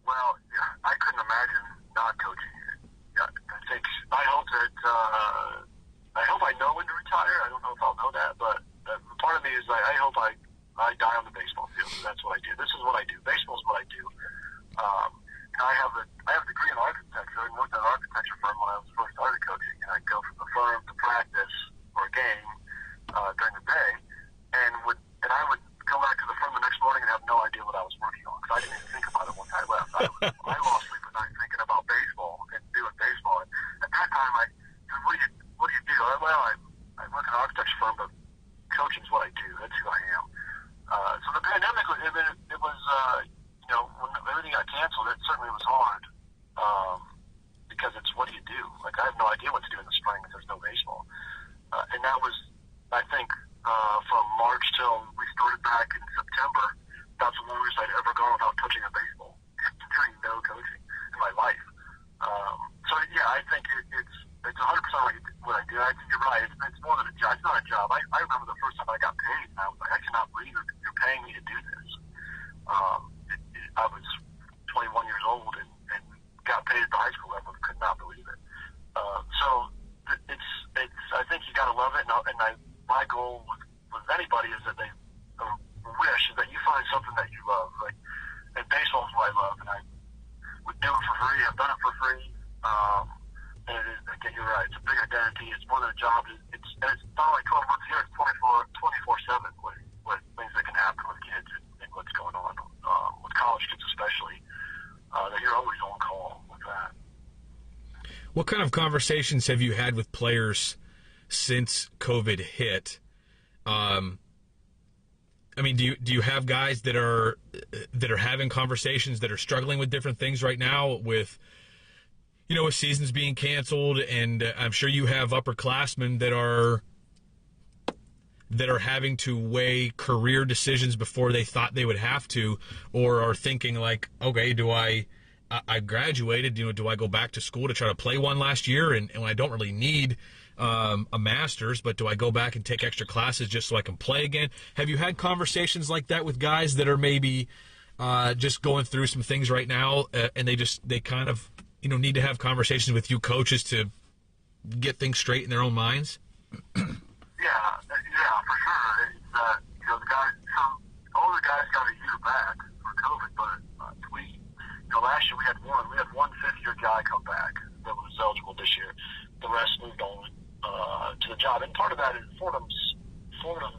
Well, I couldn't imagine not coaching it. Yeah, I hope I know when to retire. I don't know if I'll know that, but part of me is I hope I die on the baseball field. That's what I do. This is what I do. Baseball is what I do. I have a degree in architecture. I worked at an architecture firm when I first started coaching, and I'd go from the firm to practice or a game during the day, and I would go back to the firm the next morning and have no idea what I was working on, because I didn't even think about it once I left. I lost sleep at night thinking about baseball and doing baseball. And at that time, what do you do? Well, I work at an architecture firm, but coaching is what I do. That's who I am. So the pandemic, it was when everything got canceled, it certainly was hard, because it's, what do you do? Like, I have no idea what to do in the spring if there's no baseball. And that was, I think, from March till we started back in September, that's the longest I'd ever gone without touching a baseball, doing no coaching in my life. So yeah, I think it's 100% what I do. I think you're right. It's more than a job. It's not a job. I remember the first time I got paid, and I was like, I cannot believe you're paying me to do this. I was 21 years old and got paid at the high school level. Could not believe it. So it's. I think you got to love it, and my goal with anybody is that they wish is that you find something that you love. Like, and baseball is what I love, and I would do it for free. I've done it for free. And it is, again, you're right. It's a big identity. It's more than a job. It's not like 12 months a year. It's 24/7 with things that can happen with kids and what's going on with college kids especially. That you're always on call with that. What kind of conversations have you had with players since COVID hit? I mean, do you have guys that are having conversations that are struggling with different things right now with, with seasons being canceled, and I'm sure you have upperclassmen that are having to weigh career decisions before they thought they would have to, or are thinking like, okay, I graduated, do I go back to school to try to play one last year, and I don't really need a master's, but do I go back and take extra classes just so I can play again? Have you had conversations like that with guys that are maybe just going through some things right now, and they kind of need to have conversations with you coaches to get things straight in their own minds? Yeah, for sure. It's the guys. So all the guys got a year back for COVID, but last year we had one fifth-year guy come back that was eligible this year. The rest moved on to the job, and part of that is Fordham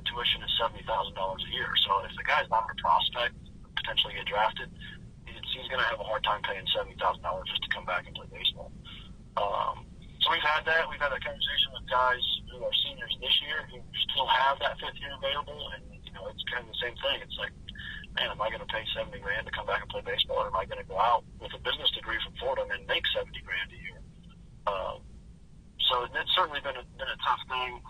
tuition is $70,000 a year. So if the guy's not a prospect, potentially get drafted, he's going to have a hard time paying $70,000 just to come back and play baseball. So we've had that conversation with guys who are seniors this year who still have that fifth year available, and it's kind of the same thing. It's like, man, am I going to pay $70,000 to come back and play baseball, or am I going to go out with a business degree from Fordham and make $70,000 a year? So it's certainly been a tough thing.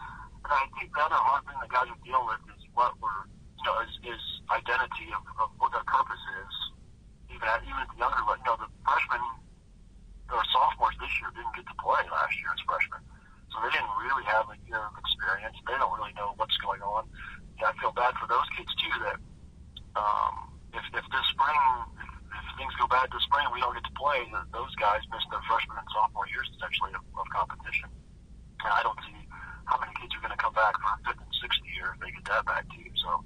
And I think the other hard thing that guys are dealing with is what is identity of what their purpose is. Even at the younger level, the freshmen or sophomores this year didn't get to play last year as freshmen, so they didn't really have a year of experience. They don't really know what's going on. Yeah, I feel bad for those kids too. That if this spring, if things go bad this spring, we don't get to play. Those guys miss their freshman and sophomore years essentially of competition. And I don't see how many kids are going to come back for a fifth and sixth year if they get that back too. So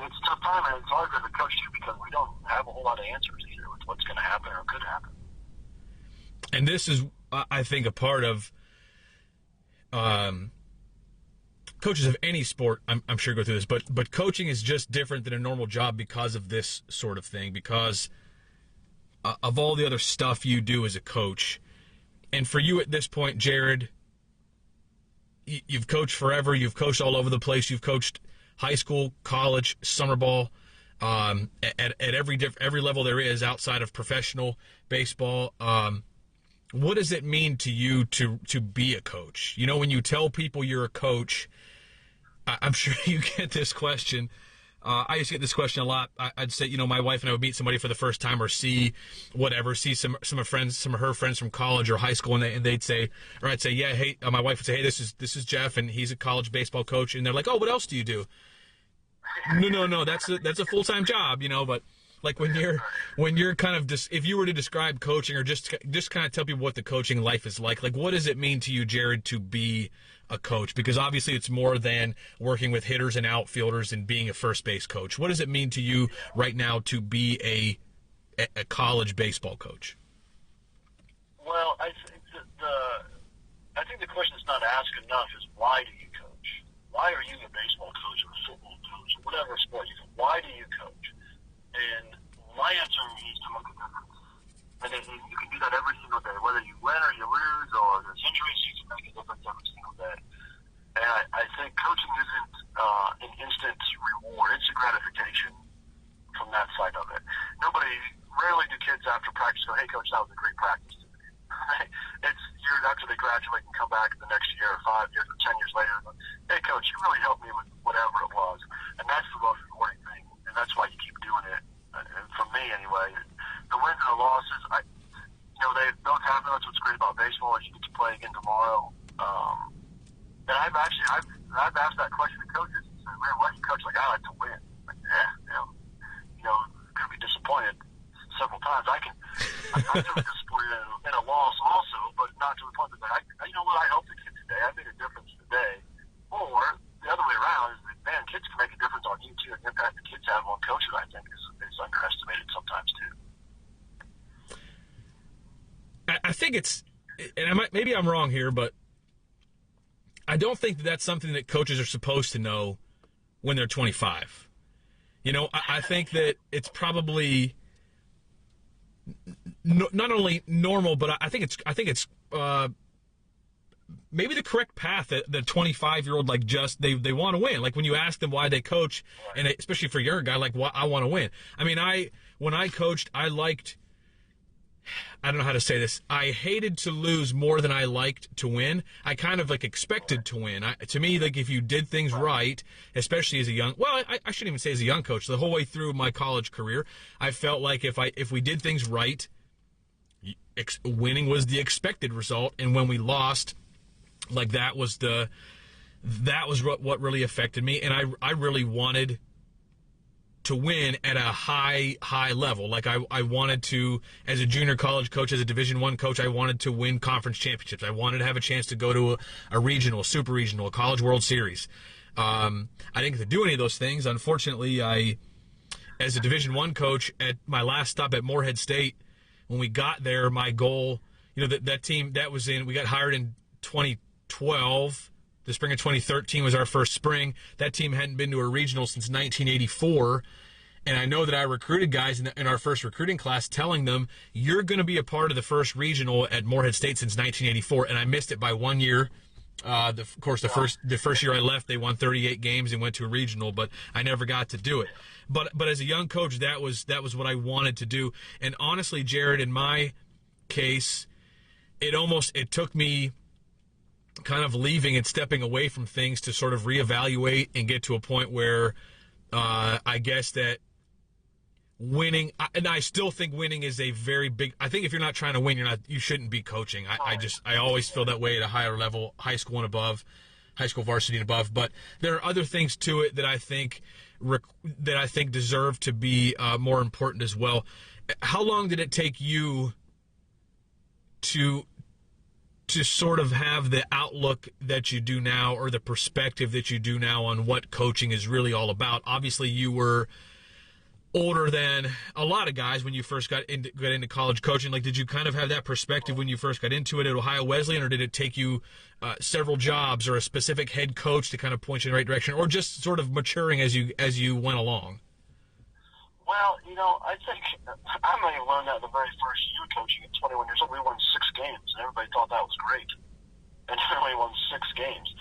it's a tough time, and it's hard as a coach too because we don't have a whole lot of answers either with what's going to happen or could happen. And this is, I think, a part of coaches of any sport, I'm sure, go through this, but coaching is just different than a normal job because of this sort of thing, because of all the other stuff you do as a coach. And for you at this point, Jared, you've coached forever. You've coached all over the place. You've coached high school, college, summer ball, at every level there is outside of professional baseball. What does it mean to you to be a coach? When you tell people you're a coach, I'm sure you get this question. I used to get this question a lot. I'd say, my wife and I would meet somebody for the first time or see some of her friends from college or high school, and they'd say, or I'd say, yeah, hey, my wife would say, hey, this is Jeff, and he's a college baseball coach, and they're like, oh, what else do you do? No, that's a full-time job, but like when you're kind of if you were to describe coaching or just kind of tell people what the coaching life is like what does it mean to you, Jared, to be a coach? Because obviously it's more than working with hitters and outfielders and being a first base coach. What does it mean to you right now to be a college baseball coach? Well, I think the question that's not asked enough is, why do you coach? Why are you a baseball coach or a football coach or whatever sport you coach? Why do you coach? And my answer is to make a difference. And you can do that every single day, whether you win or you lose or there's injuries, you can make a difference every single day. And I think coaching isn't an instant reward. It's a gratification from that side of it. Rarely do kids after practice go, hey, coach, that was a great practice today. It's years after they graduate and come back the next year or 5 years or 10 years later and go, hey, coach, you really helped me with whatever it was. And that's the most rewarding thing. And that's why you keep doing it. And for me, anyway, the wins and the losses, they don't happen. That's what's great about baseball is you get to play again tomorrow. And I've asked that question to coaches and said, man, why do you coach? Like, I like to win. Like, could be disappointed several times. I can be disappointed in a loss also, but not to the point that I helped the kids today. I made a difference today. Or the other way around is that, man, kids can make a difference on you too. And the impact the kids have on coaches, I think, is underestimated sometimes too. think it's, and maybe I'm wrong here, but I don't think that that's something that coaches are supposed to know when they're 25. You know, I think that it's probably not only normal, but I think it's maybe the correct path that the 25-year-old, like, just they want to win. Like, when you ask them why they coach, and especially for a younger guy, like, I want to win. I mean, when I coached, I don't know how to say this. I hated to lose more than I liked to win. I kind of, like, expected to win. To me, like, if you did things right, especially as a young, well, I shouldn't even say as a young coach. The whole way through my college career, I felt like if we did things right, winning was the expected result, and when we lost, like, that was what really affected me, and I really wanted to win at a high level. Like, I wanted to, as a junior college coach, as a Division I coach, I wanted to win conference championships. I wanted to have a chance to go to a regional, super regional, a college World Series. I didn't get to do any of those things. Unfortunately, as a Division I coach, at my last stop at Morehead State, when we got there, my goal, you know, that team that was we got hired in 2012. The spring of 2013 was our first spring. That team hadn't been to a regional since 1984. And I know that I recruited guys in our first recruiting class, telling them, you're going to be a part of the first regional at Morehead State since 1984. And I missed it by 1 year. Of course, the first year I left, they won 38 games and went to a regional, but I never got to do it. But as a young coach, that was what I wanted to do. And honestly, Jared, in my case, it took me kind of leaving and stepping away from things to sort of reevaluate and get to a point where I guess that winning, and I still think winning is a very big, I think if you're not trying to win, you shouldn't be coaching. I always feel that way at a higher level, high school and above, high school varsity and above. But there are other things to it that I think deserve to be more important as well. How long did it take you to sort of have the outlook that you do now, or the perspective that you do now on what coaching is really all about? Obviously, you were older than a lot of guys when you first got into college coaching. Like, did you kind of have that perspective when you first got into it at Ohio Wesleyan, or did it take you several jobs or a specific head coach to kind of point you in the right direction, or just sort of maturing as you went along? Well, you know, I think I may have learned that the very first year coaching at 21 years old. We won 6 games, and everybody thought that was great. And then we won 6 games.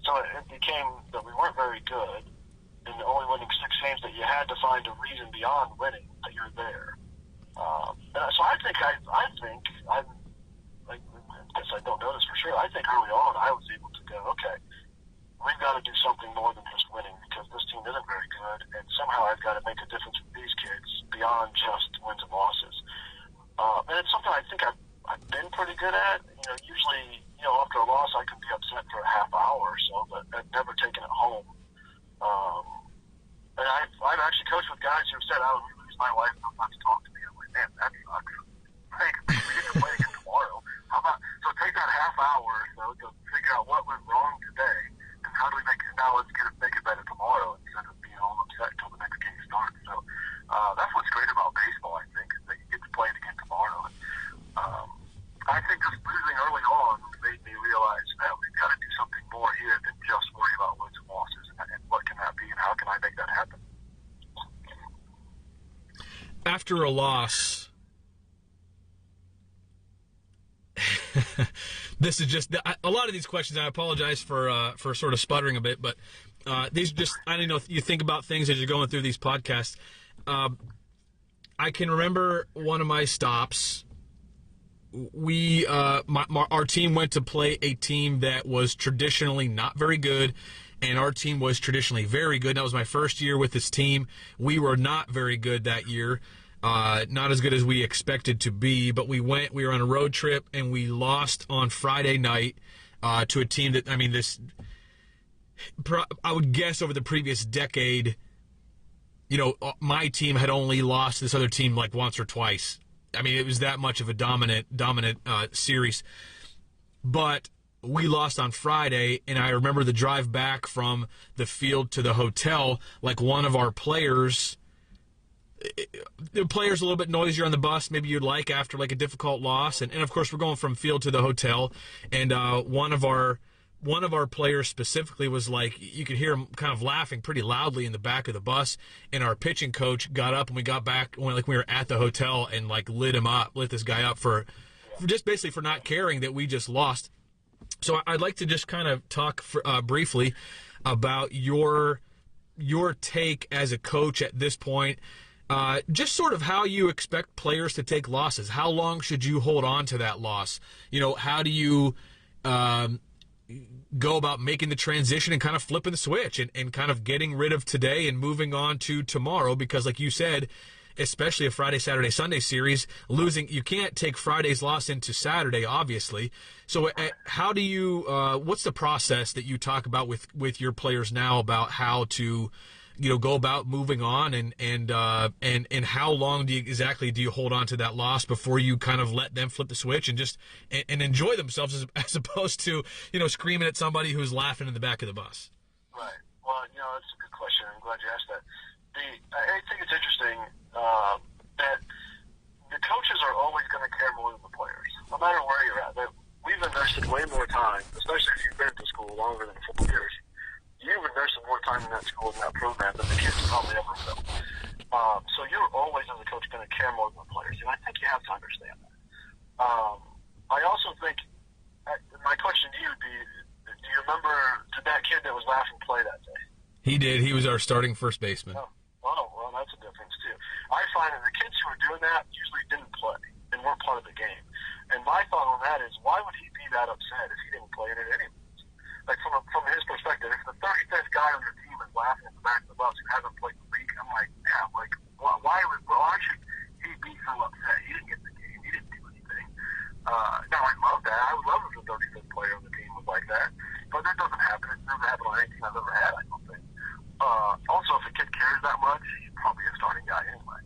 So it became that we weren't very good, and only winning 6 games, that you had to find a reason beyond winning that you're there. And so I guess I don't know this for sure. I think early on I was able to go, okay, we've got to do something more than just winning, because this team isn't very good, and somehow I've got to make a difference with these kids beyond just wins and losses. And it's something I think I've been pretty good at. You know, usually, you know, after a loss, I can be upset for a half hour or so, but I've never taken it home. And I've actually coached with guys who said, "Oh, we lose, my wife will not to talk to me." I'm like, man, that sucks. Hey, we get to play again tomorrow. How about, so take that half hour or so to figure out what went wrong today, and how do we make it, now let's make it better tomorrow, instead of being all upset until the next game starts. So that's what's great about baseball, I think, is that you get to play it again tomorrow. And, I think just losing early on made me realize that we've got to do something more here than just worry about wins and losses, and what can that be, and how can I make that happen. After a loss, this is just a lot of these questions. I apologize for sort of sputtering a bit, but these just, I don't know if you think about things as you're going through these podcasts. I can remember one of my stops. Our team went to play a team that was traditionally not very good, and our team was traditionally very good. That was my first year with this team. We were not very good that year. Not as good as we expected to be, but we were on a road trip, and we lost on Friday night to a team that, I mean, I would guess over the previous decade, you know, my team had only lost to this other team like once or twice. I mean, it was that much of a dominant series. But we lost on Friday, and I remember the drive back from the field to the hotel, like one of our players, the players a little bit noisier on the bus, maybe you'd like after like a difficult loss, and of course we're going from field to the hotel, and one of our players specifically was like, you could hear him kind of laughing pretty loudly in the back of the bus, and our pitching coach got up and we got back when we were at the hotel and like lit this guy up for just basically for not caring that we just lost. So I'd like to just kind of talk briefly about your take as a coach at this point. Just sort of how you expect players to take losses. How long should you hold on to that loss? How do you go about making the transition and kind of flipping the switch and kind of getting rid of today and moving on to tomorrow? Because like you said, especially a Friday, Saturday, Sunday series, you can't take Friday's loss into Saturday, obviously. So how do you, what's the process that you talk about with your players now about how to, go about moving on and how long do you hold on to that loss before you kind of let them flip the switch and just and enjoy themselves as opposed to, screaming at somebody who's laughing in the back of the bus? Right. Well, that's a good question. I'm glad you asked that. I think it's interesting that the coaches are always going to care more than the players, no matter where you're at. We've invested way more time, especially if you've been to school longer than 4 years. You've invested more time in that school and that program than the kids probably ever will. So you're always, as a coach, going to care more than the players, and I think you have to understand that. I also think, my question to you would be, do you remember that kid that was laughing play that day? He did. He was our starting first baseman. Oh, well, that's a difference, too. I find that the kids who are doing that usually didn't play and weren't part of the game. And my thought on that is, why would he be that upset if he didn't play in it anyways? Like, from his perspective, if the 35th guy on your team is laughing at the back of the bus who hasn't played the league, I'm like, yeah, like, why should he be so upset? He didn't get the game. He didn't do anything. Now, I'd love that. I would love if the 35th player on the team was like that. But that doesn't happen. It's never happened on any team I've ever had, I don't think. Also, if a kid cares that much, he's probably a starting guy anyway.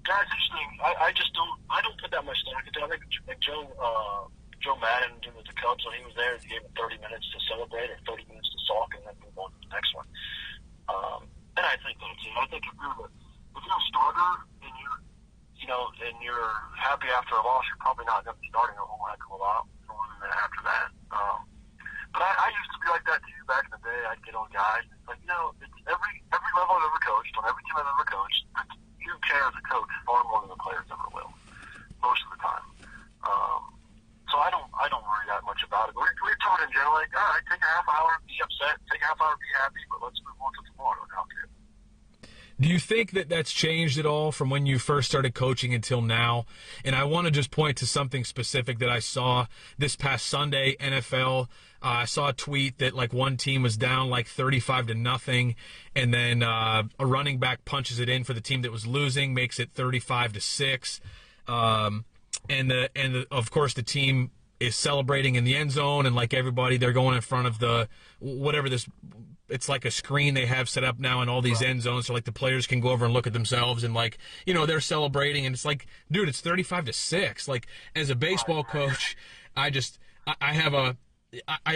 That's interesting. I don't put that much stock into it. I think like Joe Madden doing with the Cubs when he was there, he gave him 30 minutes to celebrate or 30 minutes to sulk and then move on to the next one. And I think that's it. I think if you're a starter and you're happy after a loss, you're probably not going to be starting a whole heck of a lot more than after that. But I used to be like that too back in the day. I'd get on guys. It's like, it's every level I've ever coached, on every team I've ever coached, you care as a coach far more than the players ever will, most of the time. So I don't worry that much about it. We're taught in general, like, all right, take a half hour, be upset, take a half hour, be happy, but let's move on to tomorrow now, too. Do you think that that's changed at all from when you first started coaching until now? And I want to just point to something specific that I saw this past Sunday, NFL. I saw a tweet that like one team was down like 35-0, and then a running back punches it in for the team that was losing, makes it 35-6. And of course the team is celebrating in the end zone, and like everybody, they're going in front of the whatever this. It's like a screen they have set up now in all these end zones, so like the players can go over and look at themselves and like they're celebrating, and it's like, dude, it's 35-6. Like as a baseball coach, I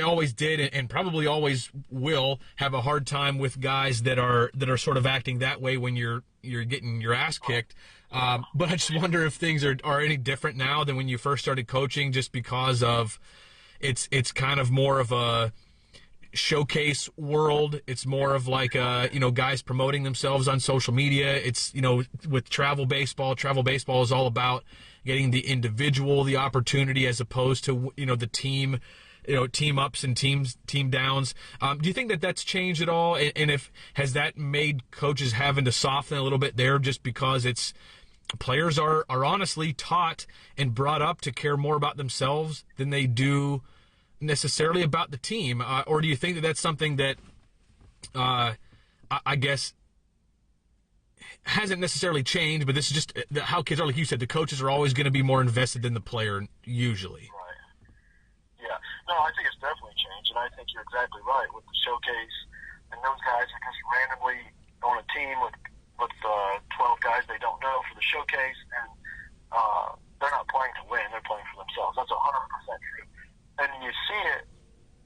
always did and probably always will have a hard time with guys that are sort of acting that way when you're getting your ass kicked. But I just wonder if things are any different now than when you first started coaching, just because of it's kind of more of a showcase world. It's more of like guys promoting themselves on social media. It's with travel baseball is all about getting the individual the opportunity as opposed to the team ups and team downs. Do you think that that's changed at all, and if has that made coaches having to soften a little bit there, just because it's players are honestly taught and brought up to care more about themselves than they do necessarily about the team, or do you think that that's something that I guess hasn't necessarily changed, but this is just how kids are? Like you said, the coaches are always going to be more invested than the player usually. Right. Yeah. No, I think it's definitely changed, and I think you're exactly right with the showcase and those guys are just randomly on a team with 12 guys they don't know for the showcase, and they're not playing to win; they're playing for themselves. That's 100% true. And you see it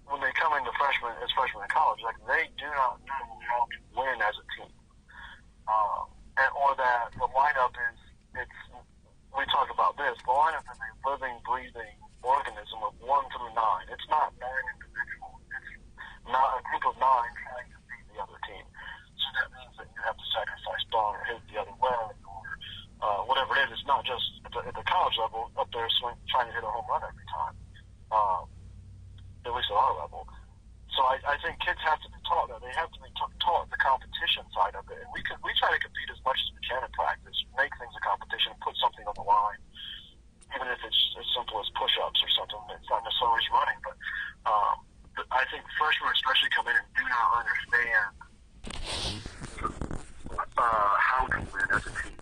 when they come into freshmen in college. Like, they do not know how to win as a team. or that the lineup is, we talk about this, the lineup is a living, breathing organism of 1 through 9. It's not 9 individuals. It's not a group of 9 trying to beat the other team. So that means that you have to sacrifice ball or hit the other way or whatever it is. It's not just at the college level up there trying to hit a home run every time, at least at our level. So I think kids have to be taught that. They have to be taught the competition side of it. And we try to compete as much as we can in practice, make things a competition, put something on the line, even if it's as simple as push-ups or something. It's not necessarily running, but I think freshmen especially come in and do not understand how to win as a team.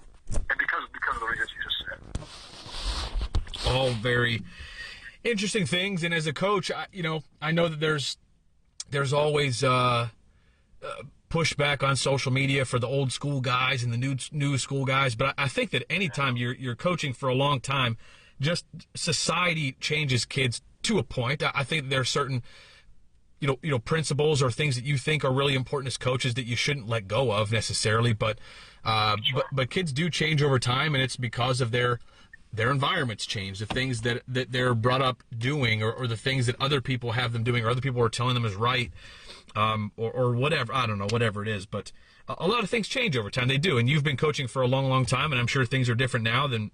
And because of the reasons you just said. All very interesting things. And as a coach, I know that there's always pushback on social media for the old school guys and the new school guys. But I think that anytime you're coaching for a long time, just society changes kids to a point. I think there are certain principles or things that you think are really important as coaches that you shouldn't let go of necessarily. But kids do change over time, and it's because of their environments change, the things that they're brought up doing, or the things that other people have them doing, or other people are telling them is right, or whatever. I don't know, whatever it is. But a lot of things change over time. They do. And you've been coaching for a long, long time, and I'm sure things are different now than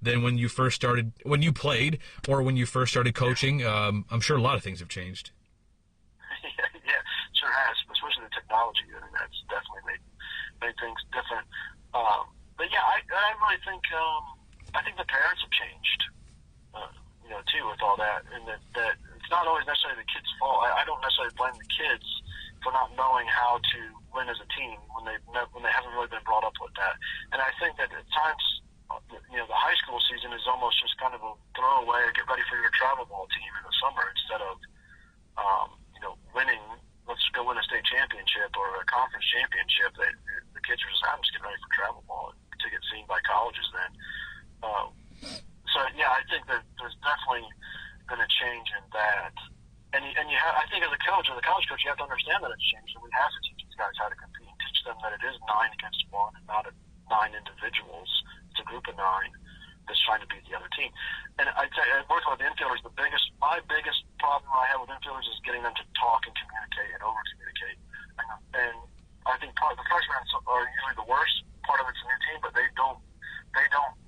when you first started, when you played, or when you first started coaching. I'm sure a lot of things have changed. Yeah, sure has, especially the technology. I mean, that's definitely made things different. But yeah, I really think I think the parents have changed, too, with all that, and that it's not always necessarily the kids' fault. I don't necessarily blame the kids for not knowing how to win as a team when they haven't really been brought up with that. And I think that at times, the high school season is almost just kind of a throwaway, get ready for your travel ball team in the summer instead of winning. Let's go win a state championship or a conference championship. The kids are just, I'm just getting ready for travel ball to get seen by colleges then. So yeah, I think that there's definitely been a change in that, and I think as a college coach, you have to understand that it's changed, and we have to teach these guys how to compete, and teach them that it is 9 against 1, and not 9 individuals. It's a group of 9 that's trying to beat the other team. And I'd say, working with the infielders, my biggest problem I have with infielders is getting them to talk and communicate and over communicate. And I think part of the freshmen are usually the worst. Part of it's a new team, but they don't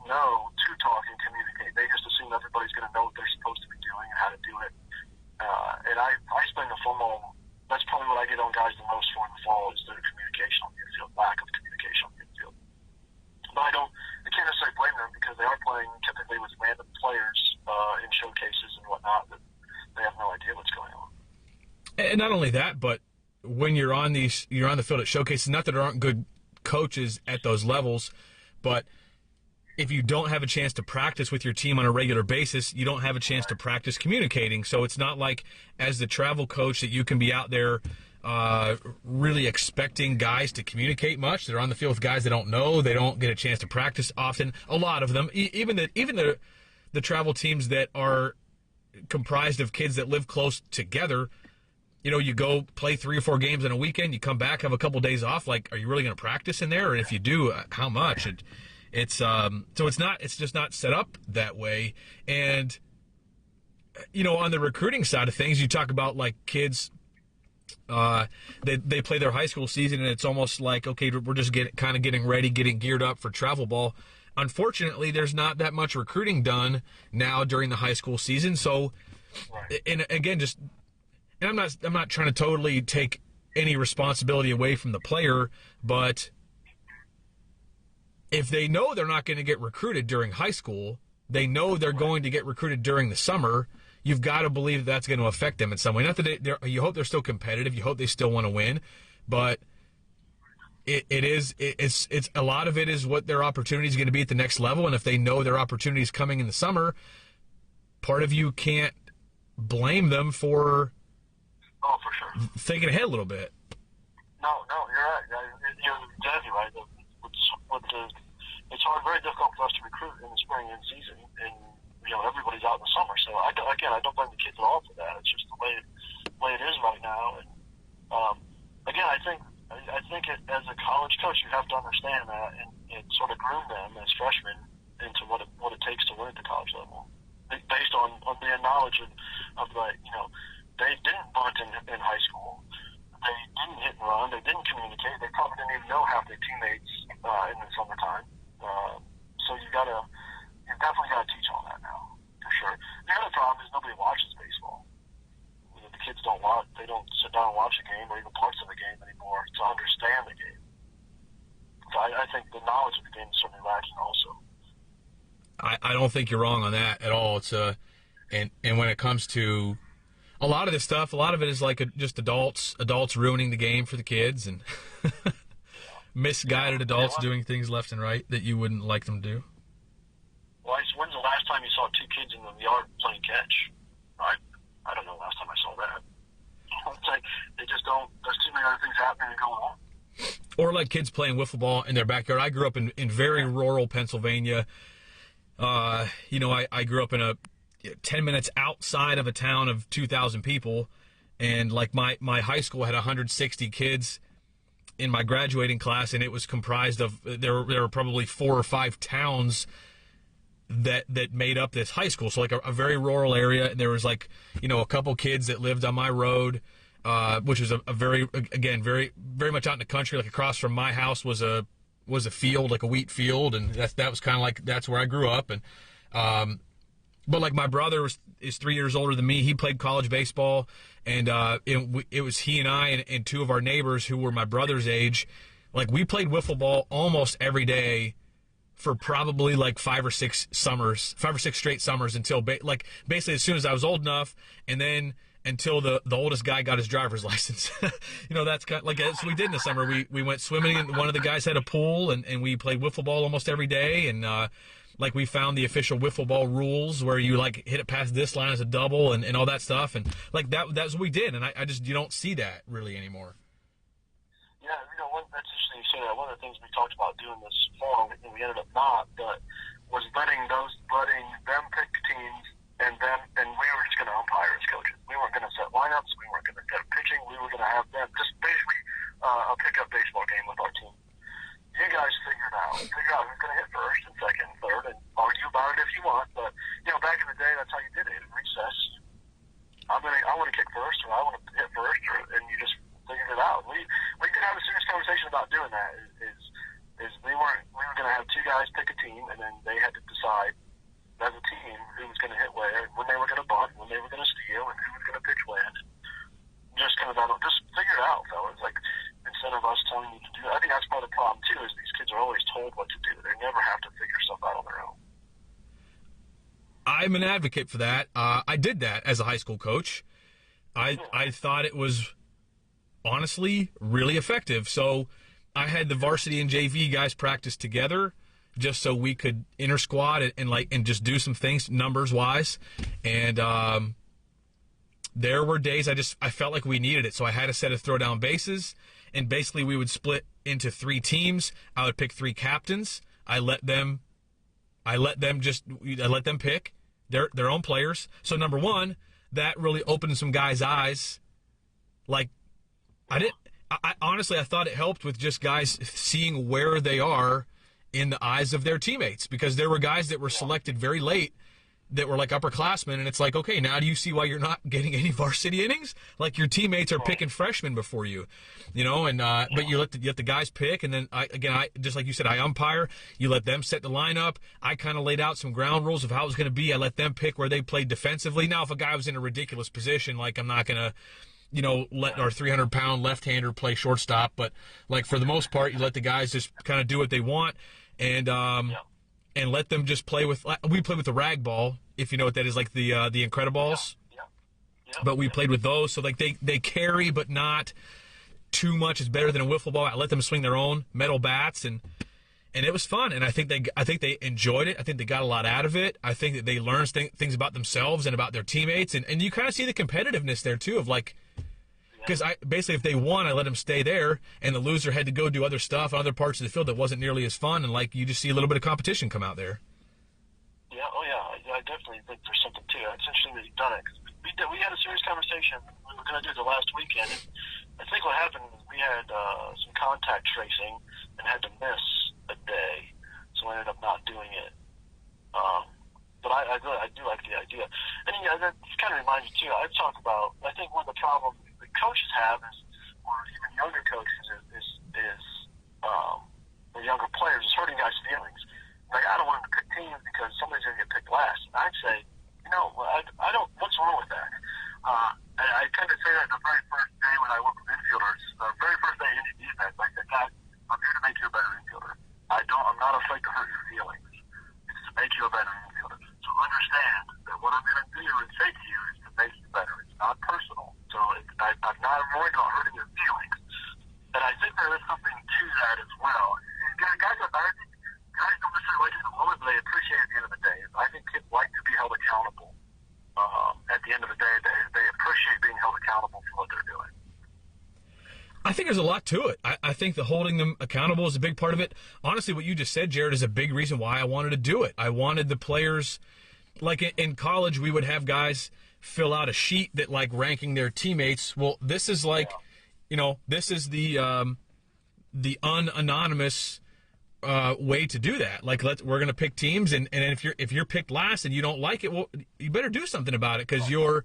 know to talk and communicate. They just assume everybody's going to know what they're supposed to be doing and how to do it. And I spend the fall, that's probably what I get on guys the most for in the fall, is the communication on the infield, lack of communication on the infield. But I can't necessarily blame them because they are playing typically with random players in showcases and whatnot that they have no idea what's going on. And not only that, but when you're on the field at showcases, not that there aren't good coaches at those levels, but if you don't have a chance to practice with your team on a regular basis, you don't have a chance to practice communicating. So it's not like as the travel coach that you can be out there really expecting guys to communicate much. They're on the field with guys they don't know. They don't get a chance to practice often. A lot of them, even the travel teams that are comprised of kids that live close together, you go play 3 or 4 games in a weekend, you come back, have a couple days off. Like, are you really going to practice in there? And if you do, how much? So it's just not set up that way. And, on the recruiting side of things, you talk about like kids, they play their high school season and it's almost like, okay, we're just getting ready, getting geared up for travel ball. Unfortunately, there's not that much recruiting done now during the high school season. So, and again, I'm not trying to totally take any responsibility away from the player, but if they know they're not going to get recruited during high school, they know they're going to get recruited during the summer, you've got to believe that's going to affect them in some way. Not that you hope they're still competitive, you hope they still want to win, but it's a lot of it is what their opportunity is going to be at the next level. And if they know their opportunity is coming in the summer, part of you can't blame them for thinking ahead a little bit. No, you're right. You're exactly right. It's hard, very difficult for us to recruit in the spring and season, and everybody's out in the summer. So I don't blame the kids at all for that. It's just the way it is right now. And again, I think think as a college coach, you have to understand that and sort of groom them as freshmen into what it takes to win at the college level, based on their knowledge of the, they didn't bunt in high school. They didn't hit and run. They didn't communicate. They probably didn't even know half their teammates in the summertime. So you definitely got to teach all that now, for sure. The other problem is nobody watches baseball. The kids don't sit down and watch a game or even parts of the game anymore to understand the game. So I think the knowledge of the game is certainly lacking also. I don't think you're wrong on that at all. It's and when it comes to a lot of this stuff, a lot of it is like just adults ruining the game for the kids and misguided adults doing things left and right that you wouldn't like them to do. Well, when's the last time you saw two kids in the yard playing catch? I don't know the last time I saw that. It's like they just don't. There's too many other things happening and going on. Or like kids playing wiffle ball in their backyard. I grew up in very rural Pennsylvania. I grew up in 10 minutes outside of a town of 2,000 people, and like my high school had 160 kids in my graduating class, and it was comprised of there were probably 4 or 5 towns that made up this high school. So like a very rural area, and there was like a couple kids that lived on my road, which was a very very much out in the country. Like across from my house was a field, like a wheat field, and that was kind of like that's where I grew up. And but like my brother is 3 years older than me. He played college baseball, and it was he and I and 2 of our neighbors who were my brother's age. Like we played wiffle ball almost every day for probably like 5 or 6 straight summers until basically as soon as I was old enough, and then until the oldest guy got his driver's license. That's kind of like as we did in the summer. We went swimming, and one of the guys had a pool, and we played wiffle ball almost every day, and like we found the official wiffle ball rules where you like hit it past this line as a double and all that stuff, and like that's what we did, and I just you don't see that really anymore. Yeah, that's interesting you say that. One of the things we talked about doing this fall, and we ended up not, but was letting them pick teams, and we were just going to umpire as coaches. We weren't going to set lineups. We weren't going to set pitching. We were going to have them just basically a pickup baseball game with our team. You guys figure out who's going to hit first and second and third, and argue about it if you want. But back in the day, that's how you did it. In recess, I want to kick first, or I want to hit first, and you just figured it out. We did have a serious conversation about doing that. Is we were going to have 2 guys pick a team, and then they had to decide as a team who was going to hit where, when they were going to bunt, when they were going to steal, and who was going to pitch when. Just figure it out, fellas. Like instead of us telling you to do it. I think that's part of the problem too. Is these kids are always told what to do. They never have to figure stuff out on their own. I'm an advocate for that. I did that as a high school coach. I thought it was honestly really effective. So I had the varsity and JV guys practice together just so we could inter squad and just do some things numbers wise. And there were days I felt like we needed it. So I had a set of throw down bases, and basically we would split into 3 teams. I would pick 3 captains. I let them pick their own players. So number one, that really opened some guys' eyes. Like I honestly thought it helped with just guys seeing where they are in the eyes of their teammates, because there were guys that were selected very late that were like upperclassmen, and it's like, okay, now do you see why you're not getting any varsity innings? Like your teammates are picking freshmen before you, and but you let the guys pick, and then I just like you said, I umpire. You let them set the lineup. I kind of laid out some ground rules of how it was going to be. I let them pick where they played defensively. Now, if a guy was in a ridiculous position, like I'm not gonna, let our 300-pound left-hander play shortstop, but like for the most part, you let the guys just kind of do what they want, and let them just play with. We played with the rag ball, if you know what that is, like the Incrediballs. But we played with those, so like they carry, but not too much. It's better than a wiffle ball. I let them swing their own metal bats, and it was fun. And I think they enjoyed it. I think they got a lot out of it. I think that they learned things about themselves and about their teammates, and you kind of see the competitiveness there too, of like. Because basically, if they won, I let them stay there, and the loser had to go do other stuff, other parts of the field that wasn't nearly as fun, and like you just see a little bit of competition come out there. Yeah, I definitely think there's something to it. It's interesting that you've done it, because we had a serious conversation we were going to do the last weekend, and I think what happened was we had some contact tracing and had to miss a day, so I ended up not doing it. But I do like the idea. And that kind of reminds me too, I think one of the problems that coaches have is, or even younger coaches or younger players, is hurting guys' feelings. Like, I don't want them to pick teams because somebody's going to get picked last. And I'd say, I don't, what's wrong with that? And I tend to say that the very first day when I work with infielders, the very first day in defense, I said, guys, I'm here to make you a better infielder. I'm not afraid to hurt your feelings. It's to make you a better infielder. So understand that what I'm going to do and say to you is to make you better. It's not personal. So I'm not worried about hurting your feelings. And I think there is something to that as well. And guys don't necessarily like it in the moment, but they appreciate it at the end of the day. I think kids like to be held accountable. At the end of the day, they appreciate being held accountable for what they're doing. I think there's a lot to it. I think the holding them accountable is a big part of it. Honestly, what you just said, Jared, is a big reason why I wanted to do it. I wanted the players, like in college, we would have guys fill out a sheet that like ranking their teammates. Well, this is like, this is the unanonymous way to do that. Like, we're going to pick teams, and if you're picked last and you don't like it, well, you better do something about it, because your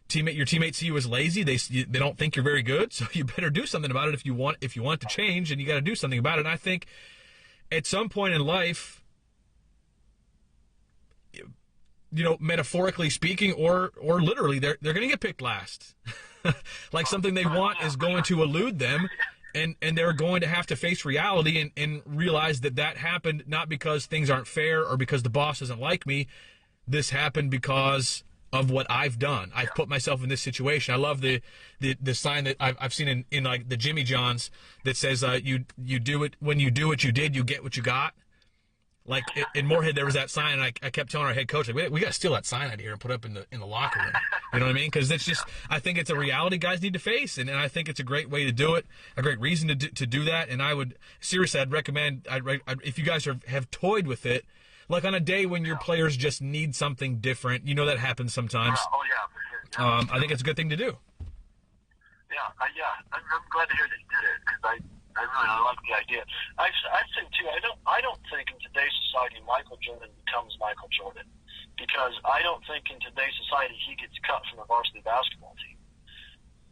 teammates see you as lazy. They don't think you're very good, so you better do something about it if you want to change, and you got to do something about it. And I think at some point in life, metaphorically speaking, or literally, they're going to get picked last. Like, something they want is going to elude them. And they're going to have to face reality and realize that happened not because things aren't fair or because the boss doesn't like me. This happened because of what I've done. I've put myself in this situation. I love the sign that I've seen in like the Jimmy Johns that says you do it when you do what you did, you get what you got. Like in Moorhead, there was that sign, and I kept telling our head coach, like, we got to steal that sign out of here and put it up in the locker room. You know what I mean? Because I think it's a reality guys need to face, and I think it's a great way to do it, a great reason to do that. And I'd recommend, if you guys have toyed with it, like on a day when your players just need something different, that happens sometimes. Oh yeah, for sure. Yeah. I think it's a good thing to do. Yeah. I'm glad to hear that you did it, because I like the idea. I think too. I don't think in today's society Michael Jordan becomes Michael Jordan, because I don't think in today's society he gets cut from the varsity basketball team,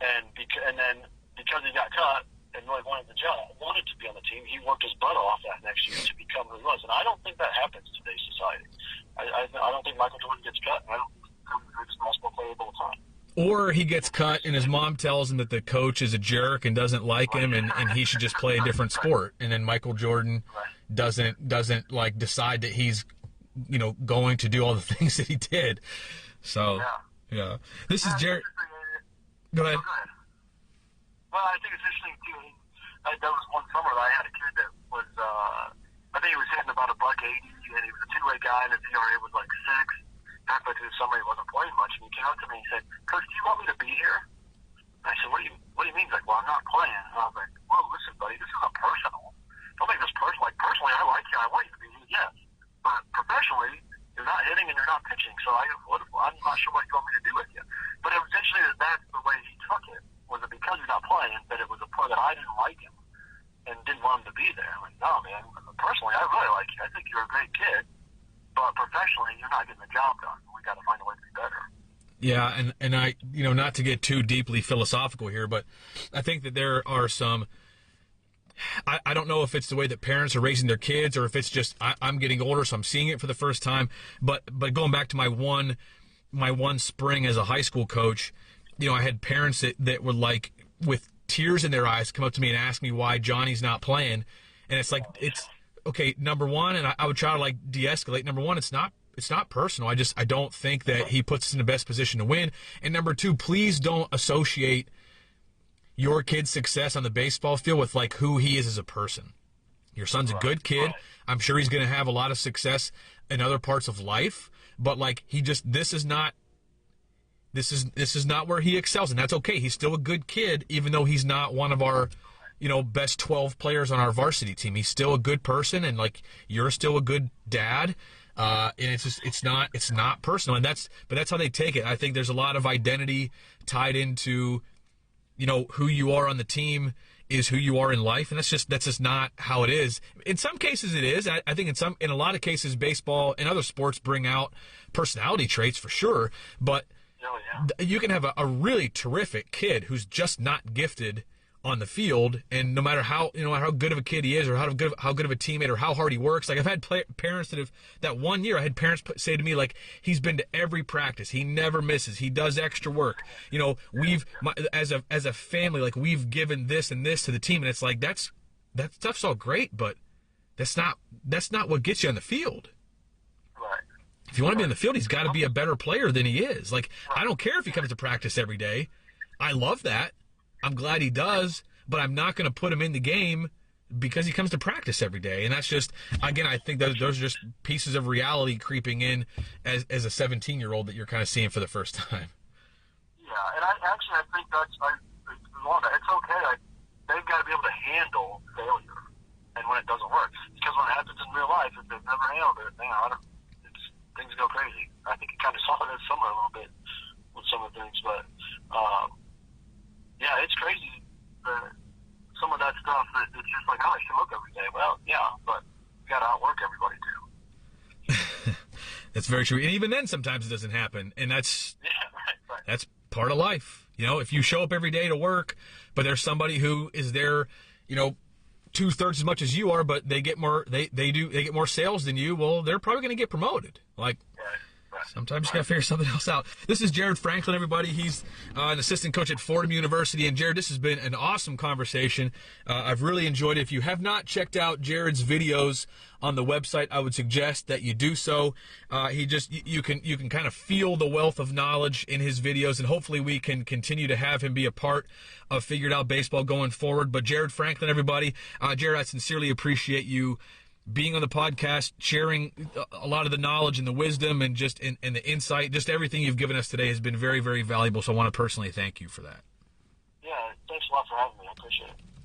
and then because he got cut and really wanted to be on the team, he worked his butt off that next year to become who he was. And I don't think that happens in today's society. I don't think Michael Jordan gets cut, and I don't think he becomes the greatest basketball player of all time. Or he gets cut and his mom tells him that the coach is a jerk and doesn't like him, and he should just play a different sport. And then Michael Jordan doesn't like decide that he's going to do all the things that he did. So yeah. This is Jared. Go ahead. Well, I think it's interesting too. That was one summer that I had a kid that was I think he was hitting about $180, and he was a two-way guy, and his ERA was like 6. Halfway through the summer, he wasn't playing much, and he came up to me and he said, "Coach, do you want me to be here?" And I said, What do you mean?" He's like, "Well, I'm not playing." And I was like, "Whoa, listen, buddy, this isn't personal. Don't make this personal. Like, personally, I like you. I want you to be here, yes. But professionally, you're not hitting and you're not pitching, so I'm not sure what you want me to do with you." But it was interesting that that's the way he took it, was that because he's not playing, that it was a play that I didn't like him and didn't want him to be there. I'm like, "No, man, personally, I really like you. I think you're a great kid. But professionally, you're not getting the job done. We got to find a way to be better." Yeah, and I, not to get too deeply philosophical here, but I think that there are some. I don't know if it's the way that parents are raising their kids, or if it's just I'm getting older, so I'm seeing it for the first time. But going back to my one spring as a high school coach, I had parents that would, like, with tears in their eyes, come up to me and ask me why Johnny's not playing, and it's like okay, number one, and I would try to like de-escalate. Number one, it's not personal. I don't think that he puts us in the best position to win. And number two, please don't associate your kid's success on the baseball field with like who he is as a person. Your son's a good kid. I'm sure he's going to have a lot of success in other parts of life, but like this is not where he excels, and that's okay. He's still a good kid, even though he's not one of our best 12 players on our varsity team. He's still a good person, and like you're still a good dad. And it's not personal, and that's how they take it. I think there's a lot of identity tied into who you are on the team is who you are in life, and that's just not how it is. In some cases it is. I think in a lot of cases baseball and other sports bring out personality traits for sure, but you can have a really terrific kid who's just not gifted on the field, and no matter how good of a kid he is, or how good of a teammate, or how hard he works. Like I've had parents that 1 year I had parents say to me, like, he's been to every practice, he never misses, he does extra work. As a family, like, we've given this and this to the team, and it's like that stuff's all great, but that's not what gets you on the field. Right. If you want to be on the field, he's got to be a better player than he is. Like, I don't care if he comes to practice every day. I love that. I'm glad he does, but I'm not going to put him in the game because he comes to practice every day. And that's just, again, I think those are just pieces of reality creeping in as a 17-year-old that you're kind of seeing for the first time. Yeah, and I think it's okay. They've got to be able to handle failure, and when it doesn't work, because when it happens in real life, if they've never handled it, things go crazy. I think you kind of saw that somewhere a little bit with some of the things, but. Yeah, it's crazy. Some of that stuff, it's just like, I should look every day. Well, yeah, but you got to outwork everybody too. That's very true. And even then, sometimes it doesn't happen. And that's that's part of life. If you show up every day to work, but there's somebody who is there, 2/3 as much as you are, but they get more. They get more sales than you. Well, they're probably going to get promoted. Like. Sometimes you got to figure something else out. This is Jared Franklin, everybody. He's an assistant coach at Fordham University. And, Jared, this has been an awesome conversation. I've really enjoyed it. If you have not checked out Jared's videos on the website, I would suggest that you do so. You can kind of feel the wealth of knowledge in his videos, and hopefully we can continue to have him be a part of Figured Out Baseball going forward. But Jared Franklin, everybody, Jared, I sincerely appreciate you being on the podcast, sharing a lot of the knowledge and the wisdom and and the insight. Just everything you've given us today has been very, very valuable. So I want to personally thank you for that. Yeah, thanks a lot for having me. I appreciate it.